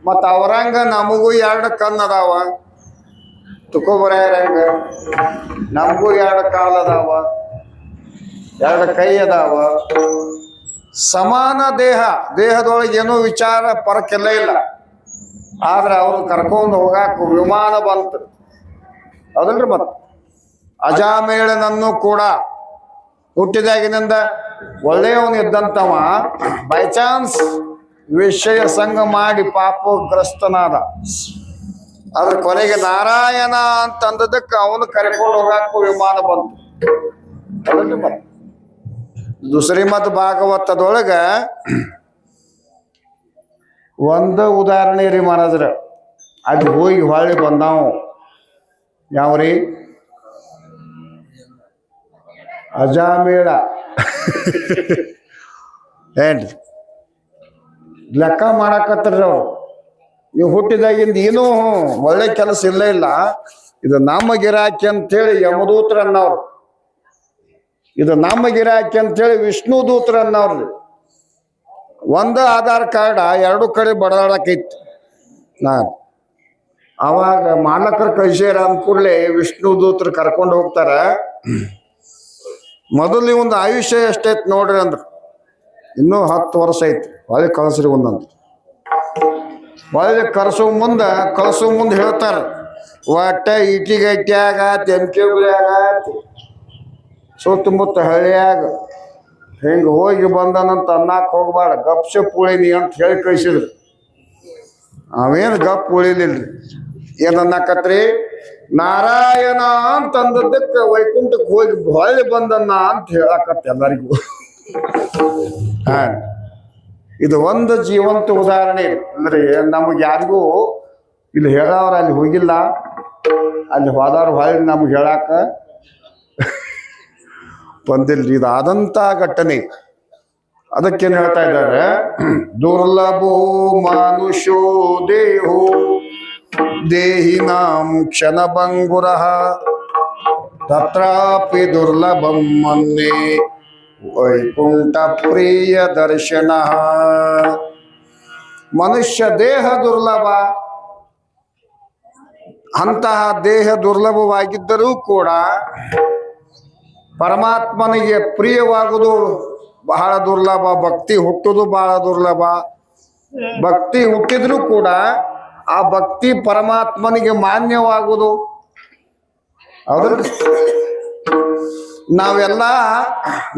ಮತ್ತ ಅವರಂಗ ನಮಗೂ ಎರಡು ಕಣ್ಣು ಅದಾವ, ತುಕೋಬರ್ಯಾರಂಗ ನಮಗೂ ಎರಡು ಕಾಲು ಅದಾವ, ಎರಡು ಕೈ ಅದಾವ, ಸಮಾನ ದೇಹದೊಳಗೆ ಏನೂ ವಿಚಾರ ಪರಕ್ಕೆಲ್ಲ ಇಲ್ಲ. ಆದ್ರೆ ಅವ್ರು ಕರ್ಕೊಂಡು ಹೋಗಾಕ ವಿಮಾನ ಬಂತು, ಅದಲ್ರಿ. ಮತ್ತ ಅಜಾಮೇಳನನ್ನು ಕೂಡ ಹುಟ್ಟಿದಾಗಿನಿಂದ ಒಳ್ಳೆಯವನು ಇದ್ದಂತವ ಬೈ ಚಾನ್ಸ್ ವಿಷಯ ಸಂಘ ಮಾಡಿ ಪಾಪಗ್ರಸ್ತನಾದ. ಅದ್ರ ಕೊನೆಗೆ ನಾರಾಯಣ ಅಂತಂದದಕ್ಕೆ ಅವನು ಕರ್ಕೊಂಡು ಹೋಗಾಕು ವಿಮಾನ ಬಂತು, ಅದಲ್ರಿ. ಮತ್ತ ಶ್ರೀಮದ್ ಭಾಗವತದೊಳಗ ಒಂದ ಉದಾಹರಣೆ ರೀ ಮಹಾರಾಜ್ರ, ಅದು ಹೋಗಿ ಹೊಳ್ಳಿ ಬಂದಾವ. ಯಾವ್ರಿ? ಅಜಾಮೇಳ ಏನ್ರಿ ಲೆಕ್ಕ ಮಾಡಾಕತ್ರಿ ಅವ್ರು. ನೀವು ಹುಟ್ಟಿದಾಗಿಂದ ಏನೂ ಒಳ್ಳೆ ಕೆಲಸ ಇಲ್ಲ. ಇದು ನಮ್ಮ ಗಿರಾಕಿ ಅಂತೇಳಿ ಯಮದೂತ್ರನ್ನವ್ರು, ಇದು ನಮ್ಮ ಗಿರಾಕಿ ಅಂತೇಳಿ ವಿಷ್ಣು ದೂತ್ರನ್ನವ್ರಿ. ಒಂದು ಆಧಾರ್ ಕಾರ್ಡ ಎರಡು ಕಡೆ ಬಡದಾಡಕೈತಿ. ಅವಾಗ ಮಾಲಕರು ಕಳಿಸ್ಯಾರ ಅಂದ್ಕೂಡ್ಲೆ ವಿಷ್ಣು ದೂತ್ರ ಕರ್ಕೊಂಡು ಹೋಗ್ತಾರ. ಮೊದಲು ಒಂದು ಆಯುಷ್ಯ ಎಷ್ಟೈತಿ ನೋಡ್ರಿ ಅಂದ್ರ, ಇನ್ನೂ 10 ವರ್ಷ ಐತಿ, ಒಳ್ಳೆ ಕಳಿಸ್ರಿ ಒಂದಂತ. ಒಳ್ಳೆ ಕಳ್ಸೋ ಮುಂದೆ ಹೇಳ್ತಾರ, ಒಟ್ಟ ಇಟಿಗಟ್ಟ್ಯಾಗ ತೆಂಕೆಗುಳ್ಯಾಗ ಸುತ್ತಮುತ್ತ ಹಳ್ಳಿಯಾಗ ಹಿಂಗೆ ಹೋಗಿ ಬಂದನಂತ ಅನ್ನಕ್ಕೆ ಹೋಗ್ಬಾರ, ಗಪ್ಸೆ ಉಳಿನಿ ಅಂತ ಹೇಳಿ ಕಳಿಸಿದ್ರು. ಅವೇನು ಗಪ್ ಉಳಿಲಿಲ್ರಿ. ಏನನ್ನಕತ್ರಿ? ನಾರಾಯಣ ಅಂತಂದದ್ದಕ್ಕೆ ವೈಕುಂಠಕ್ಕೆ ಹೋಗಿ ಹೊಳ್ಳಿ ಬಂದನ್ನ ಅಂತ ಹೇಳಕತ್ತ ಎಲ್ಲರಿಗೂ. ಇದು ಒಂದು ಜೀವಂತ ಉದಾಹರಣೆ. ಅಂದ್ರೆ ನಮಗೆ ಯಾರಿಗೂ ಇಲ್ಲಿ ಹೇಳವ್ರ ಅಲ್ಲಿ ಹೋಗಿಲ್ಲ, ಅಲ್ಲಿ ಹೋದವ್ರು ಹೊಳ್ಳಿ ನಮ್ಗೆ ಹೇಳಾಕ ಬಂದಿಲ್ರಿ. ಇದು ಆದಂತ ಘಟನೆ. ಅದಕ್ಕೇನು ಹೇಳ್ತಾ ಇದ್ದಾರೆ? ದುರ್ಲಭೋ ಮನುಷ್ಯೋ ದೇಹೋ ದೇಹಿನಾಂ ಕ್ಷಣಭಂಗುರಃ ತತ್ರಾಪಿ ದುರ್ಲಭಂ ಮನ್ಯೇ ವೈಕುಂಠ ಪ್ರಿಯ ದರ್ಶನ. ಮನುಷ್ಯ ದೇಹ ದುರ್ಲಭ. ಅಂತಹ ದೇಹ ದುರ್ಲಭವಾಗಿದ್ದರೂ ಕೂಡ ಪರಮಾತ್ಮನಿಗೆ ಪ್ರಿಯವಾಗುವುದು ಬಹಳ ದುರ್ಲಭ. ಭಕ್ತಿ ಹುಟ್ಟುವುದು ಬಹಳ ದುರ್ಲಭ. ಭಕ್ತಿ ಹುಟ್ಟಿದ್ರೂ ಕೂಡ ಆ ಭಕ್ತಿ ಪರಮಾತ್ಮನಿಗೆ ಮಾನ್ಯವಾಗುವುದು. ಹೌದು, ನಾವೆಲ್ಲ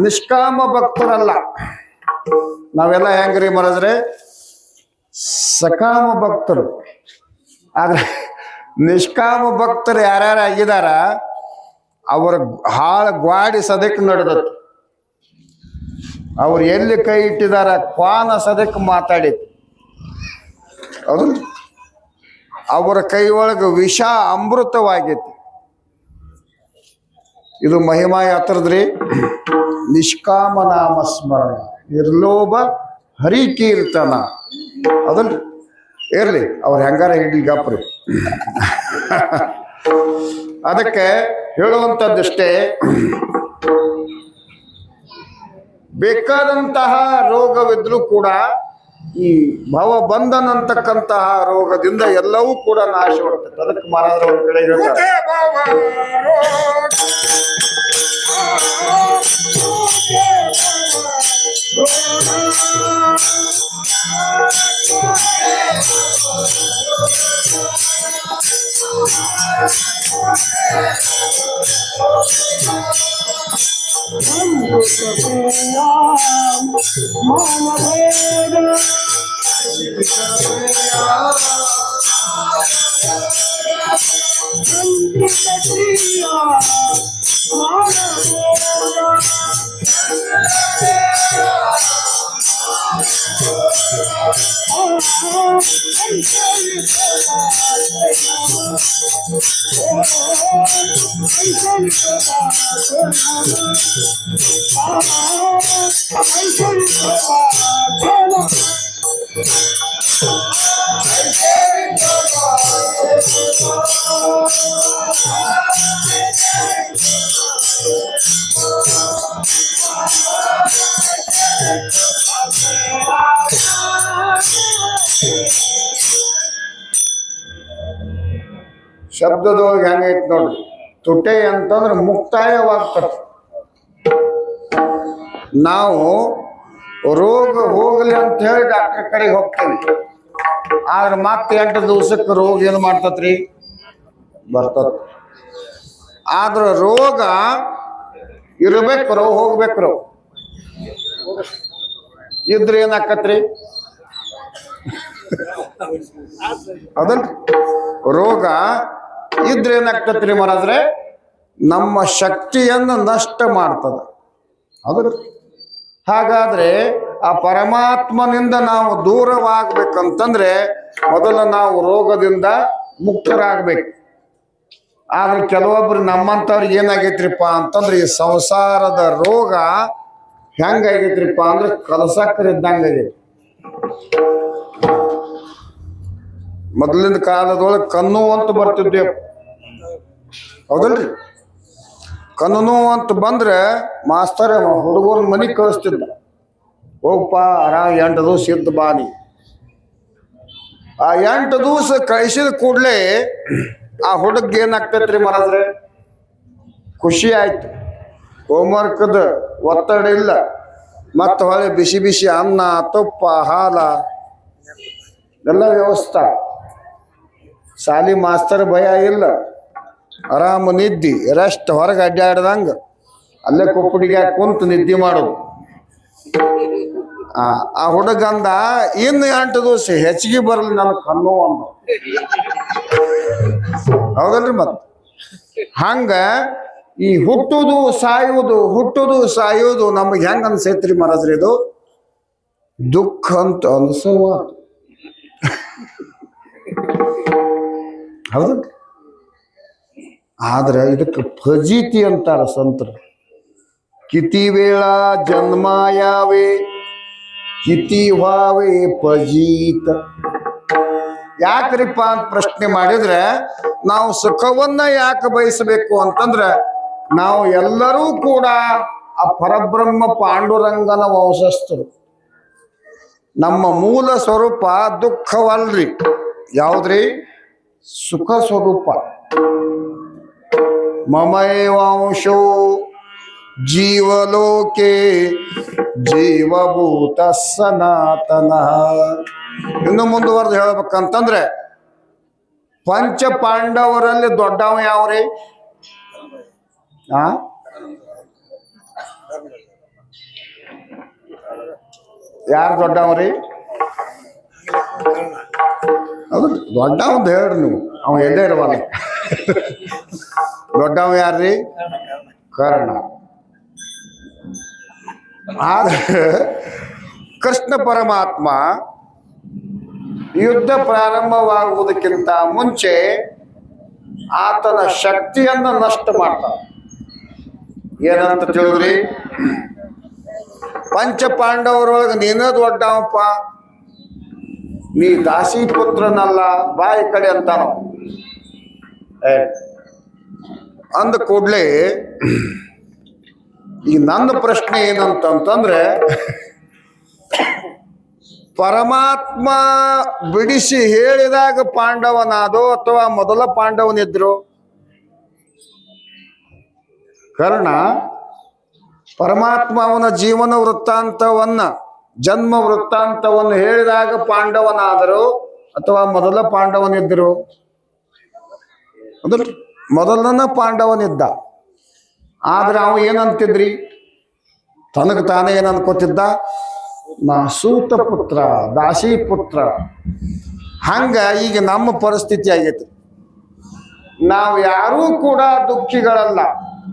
ನಿಷ್ಕಾಮ ಭಕ್ತರಲ್ಲ. ನಾವೆಲ್ಲ ಹೆಂಗ್ರಿ ಮರದ್ರೆ ಸಕಾಮ ಭಕ್ತರು. ಆದ್ರೆ ನಿಷ್ಕಾಮ ಭಕ್ತರು ಯಾರ್ಯಾರು ಆಗಿದಾರ ಅವರ ಹಾಳ ಗ್ವಾಡಿ ಸದಕ್ಕೆ ನಡೆದತ್ತು. ಅವ್ರು ಎಲ್ಲಿ ಕೈ ಇಟ್ಟಿದಾರ ಕ್ವಾನ ಸದಕ್ಕೆ ಮಾತಾಡಿತ್ತು. ಹೌದು, ಅವರ ಕೈ ಒಳಗೆ ವಿಷ ಅಮೃತವಾಗೈತಿ. ಇದು ಮಹಿಮಾ ಯಾತ್ರದ್ರಿ. ನಿಷ್ಕಾಮ ನಾಮ ಸ್ಮರಣ, ನಿರ್ಲೋಭ ಹರಿಕೀರ್ತನ. ಅದಲ್ರಿ, ಇರ್ಲಿ ಅವ್ರು ಹೆಂಗಾರ ಹಿಡ್ಲಿ ಗಪ್ರಿ. ಅದಕ್ಕೆ ಹೇಳುವಂಥದ್ದಷ್ಟೇ, ಬೇಕಾದಂತಹ ರೋಗವಿದ್ರೂ ಕೂಡ ಈ ಭವ ಬಂಧನ ಅಂತಕ್ಕಂತಹ ರೋಗದಿಂದ ಎಲ್ಲವೂ ಕೂಡ ನಾಶವಾಗ್ತದೆ. ಅದಕ್ಕೆ ಮಹಾರಾಜರ ಒಂದು ಕಡೆ ಹೇಳ್ತಾರೆ, ಶಬ್ದದೊಳಗೆ ಹೆಂಗೈತಿ ನೋಡ್ರಿ, ತುಟೆ ಅಂತಂದ್ರೆ ಮುಕ್ತಾಯವಾಗ್ತದೆ. ನಾವು ರೋಗ ಹೋಗ್ಲಿ ಅಂತ ಹೇಳಿ ಡಾಕ್ಟರ್ ಕಡೆಗೆ ಹೋಗ್ತೇವೆ, ಆದ್ರೆ ಮತ್ತೆ 8 ದಿವಸಕ್ಕೆ ರೋಗ ಏನು ಮಾಡ್ತತ್ರಿ, ಬರ್ತದ. ಆದ್ರೆ ರೋಗ ಇರ್ಬೇಕ್ರೋ ಹೋಗ್ಬೇಕ್ರೋ, ಇದ್ರೆ ಏನಾಕತ್ರಿ, ಅದಲ್ ರೋಗ ಇದ್ರೆ ಏನಾಗ್ತತ್ರಿ ಮಹಾರಾಜ್ರೆ, ನಮ್ಮ ಶಕ್ತಿಯನ್ನು ನಷ್ಟ ಮಾಡ್ತದ. ಹೌದ್ರ? ಹಾಗಾದ್ರೆ ಆ ಪರಮಾತ್ಮನಿಂದ ನಾವು ದೂರವಾಗ್ಬೇಕಂತಂದ್ರೆ ಮೊದಲು ನಾವು ರೋಗದಿಂದ ಮುಕ್ತರಾಗ್ಬೇಕು. ಆದ್ರೆ ಕೆಲವೊಬ್ರು ನಮ್ಮಂತವ್ರಿಗೆ ಏನಾಗೈತ್ರಿಪ್ಪ ಅಂತಂದ್ರೆ ಈ ಸಂಸಾರದ ರೋಗ ಹೆಂಗಾಗೈತ್ರಿಪ್ಪ ಅಂದ್ರೆ ಕಲಸಕ್ಕರೆ ಇದ್ದಂಗಾಗೈತಿ. ಮೊದಲಿನ ಕಾಲದೊಳಗೆ ಕಣ್ಣು ಅಂತ ಬರ್ತಿದ್ದೆ, ಹೌದಲ್ರಿ? ಕಣ್ಣು ಅಂತ ಬಂದ್ರೆ ಮಾಸ್ತರ್ ಹುಡುಗರ ಮನೆಗೆ ಕಳಿಸ್ತಿದ್ದ, ಹೋಗಪ್ಪ ಆರಾಮ್ 8 ದಿವಸ ಇದ್ದು ಬಾನಿ. ಆ 8 ದಿವಸ ಕಳಿಸಿದ ಕೂಡಲೇ ಆ ಹುಡುಗ ಏನಾಗ್ತೈತ್ರಿ ಮಹಾರಾಜ್ರೆ, ಖುಷಿ ಆಯ್ತು. ಹೋಮ್ವರ್ಕ್ದ ಒತ್ತಡ ಇಲ್ಲ, ಮತ್ತು ಹೊಳೆ ಬಿಸಿ ಬಿಸಿ ಅನ್ನ ತುಪ್ಪ ಹಾಲ ಎಲ್ಲ ವ್ಯವಸ್ಥೆ, ಶಾಲಿ ಮಾಸ್ತರ್ ಭಯ ಇಲ್ಲ, ಆರಾಮ ನಿದ್ದಿ ರೆಸ್ಟ್, ಹೊರಗೆ ಅಡ್ಡಾಡ್ದಂಗೆ ಅಲ್ಲೇ ಕೊಪ್ಪಡಿಗೆ ಕುಂತು ನಿದ್ದೆ ಮಾಡೋದು. ಆ ಹುಡುಗಂದ ಇನ್ನು 8 ದಿವಸ ಹೆಚ್ಚಿಗೆ ಬರಲಿ ನನಗೆ ಕಣ್ಣು ಅಂದ, ಹೌದಲ್ರಿ? ಮತ್ತೆ ಹಂಗ ಈ ಹುಟ್ಟುದು ಸಾಯುವುದು ನಮಗೆ ಹೆಂಗ ಅನ್ಸೈತ್ರಿ ಮಹಾರಾಜ್ರಿ? ಇದು ದುಃಖ ಅಂತ ಅನ್ಸುವ, ಹೌದು. ಆದ್ರೆ ಇದಕ್ಕೆ ಫಜೀತಿ ಅಂತಾರ ಸಂತರು. ಕಿತಿ ವೇಳ ಜನ್ಮಾಯಾವೆ ಕಿತಿ ವಾವೆ ಫಜೀತ. ಯಾಕ್ರಿಪ್ಪ ಅಂತ ಪ್ರಶ್ನೆ ಮಾಡಿದ್ರೆ, ನಾವು ಸುಖವನ್ನ ಯಾಕೆ ಬಯಸಬೇಕು ಅಂತಂದ್ರೆ, ನಾವು ಎಲ್ಲರೂ ಕೂಡ ಆ ಪರಬ್ರಹ್ಮ ಪಾಂಡುರಂಗನ ವಂಶಸ್ಥರು. ನಮ್ಮ ಮೂಲ ಸ್ವರೂಪ ದುಃಖವಲ್ರಿ, ಯಾವ್ದ್ರಿ? ಸುಖ ಸ್ವರೂಪ. ಮಮೈವಾಂಶೋ ಜೀವಲೋಕೆ ಜೀವಭೂತ ಸನಾತನ. ಇನ್ನು ಮುಂದುವರೆದು ಹೇಳ್ಬೇಕಂತಂದ್ರೆ, ಪಂಚ ಪಾಂಡವರಲ್ಲಿ ದೊಡ್ಡವ ಯಾವ್ರಿ? ಯಾರು ದೊಡ್ಡವ್ರಿ? ಅದು ದೊಡ್ಡವಂತ ಹೇಳ್ರಿ ನೀವು, ಅವ ಎಲ್ಲೇ ಇರುವಲ್ಲ. ದೊಡ್ಡವ ಯಾರ್ರಿ? ಕರ್ಣ. ಆದ್ರೆ ಕೃಷ್ಣ ಪರಮಾತ್ಮ ಯುದ್ಧ ಪ್ರಾರಂಭವಾಗುವುದಕ್ಕಿಂತ ಮುಂಚೆ ಆತನ ಶಕ್ತಿಯನ್ನು ನಷ್ಟ ಮಾಡ್ತಾನೆ. ಏನಂತ ತಿಳಿದ್ರಿ? ಪಂಚ ಪಾಂಡವರೊಳಗೆ ನೀನೇ ದೊಡ್ಡವಪ್ಪ, ನೀ ದಾಸಿ ಪುತ್ರನಲ್ಲ, ಬಾಯಿ ಕಡೆ ಅಂತಾನ. ಅಂದ ಕೂಡ್ಲೆ ಈಗ ನನ್ನ ಪ್ರಶ್ನೆ ಏನಂತಂದ್ರೆ, ಪರಮಾತ್ಮ ಬಿಡಿಸಿ ಹೇಳಿದಾಗ ಪಾಂಡವನಾದೋ ಅಥವಾ ಮೊದಲ ಪಾಂಡವನಿದ್ರು? ಕಾರಣ ಪರಮಾತ್ಮ ಅವನ ಜೀವನ ವೃತ್ತಾಂತವನ್ನ, ಜನ್ಮ ವೃತ್ತಾಂತವನ್ನು ಹೇಳಿದಾಗ ಪಾಂಡವನಾದರು ಅಥವಾ ಮೊದಲ ಪಾಂಡವನಿದ್ರು? ಅದಲ್ಲ, ಮೊದಲನ ಪಾಂಡವನಿದ್ದ. ಆದ್ರೆ ಅವ ಏನಂತಿದ್ರಿ, ತನಗ ತಾನೇ ಏನ್ ಅನ್ಕೋತಿದ್ದ, ನಾ ಸೂತ ಪುತ್ರ, ದಾಸಿ ಪುತ್ರ. ಹಂಗ ಈಗ ನಮ್ಮ ಪರಿಸ್ಥಿತಿ ಆಗೈತಿ. ನಾವು ಯಾರೂ ಕೂಡ ದುಃಖಿಗಳಲ್ಲ,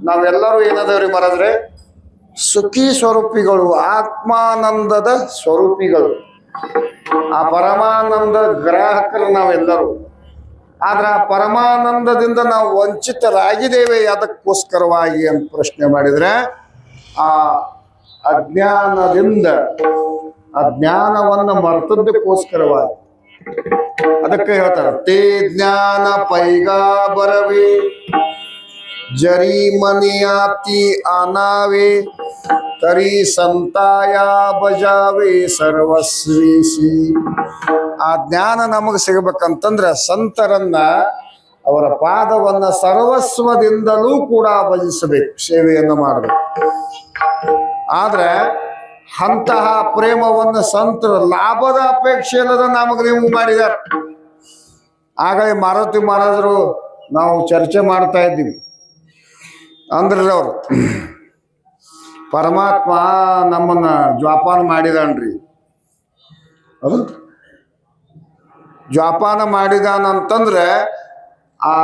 ನಾವೆಲ್ಲರೂ ಏನದವ್ರಿ ಮರದ್ರೆ ಸುಖಿ ಸ್ವರೂಪಿಗಳು, ಆತ್ಮಾನಂದದ ಸ್ವರೂಪಿಗಳು, ಆ ಪರಮಾನಂದ ಗ್ರಾಹಕರು ನಾವೆಲ್ಲರೂ. ಆದ್ರೆ ಆ ಪರಮಾನಂದದಿಂದ ನಾವು ವಂಚಿತರಾಗಿದ್ದೇವೆ ಅದಕ್ಕೋಸ್ಕರವಾಗಿ ಅಂತ ಪ್ರಶ್ನೆ ಮಾಡಿದ್ರೆ, ಆ ಅಜ್ಞಾನದಿಂದ, ಅಜ್ಞಾನವನ್ನು ಮರ್ತದಕ್ಕೋಸ್ಕರವಾಗಿ. ಅದಕ್ಕೆ ಹೇಳ್ತಾರೆ, ತೇ ಜ್ಞಾನ ಪೈಗಾ ಬರವೇ ಜರಿ ಮನಿಯಾತಿ ಆನಾವೆ ತರಿ ಸಂತಾಯ ಬಜಾವೆ ಸರ್ವಸ್ವೀಸಿ. ಆ ಜ್ಞಾನ ನಮಗೆ ಸಿಗಬೇಕಂತಂದ್ರೆ ಸಂತರನ್ನ, ಅವರ ಪಾದವನ್ನ ಸರ್ವಸ್ವದಿಂದಲೂ ಕೂಡ ಭಜಿಸಬೇಕು, ಸೇವೆಯನ್ನು ಮಾಡಬೇಕು. ಆದ್ರೆ ಅಂತಹ ಪ್ರೇಮವನ್ನು ಸಂತರು ಲಾಭದ ಅಪೇಕ್ಷೆ ಇಲ್ಲದ ನಮಗೆ ನೀವು ಮಾಡಿದಾರೆ. ಹಾಗಾಗಿ ಮಾರುತಿ ಮಹಾರಾಜರು ನಾವು ಚರ್ಚೆ ಮಾಡ್ತಾ ಇದ್ದೀವಿ ಅಂದ್ರೆ, ಅವರು ಪರಮಾತ್ಮ ನಮ್ಮನ್ನ ಜ್ವಾಪಾನ ಮಾಡಿದಾನ್ರಿ. ಅದು ಜ್ವಾಪಾನ ಮಾಡಿದಾನಂತಂದ್ರೆ ಆ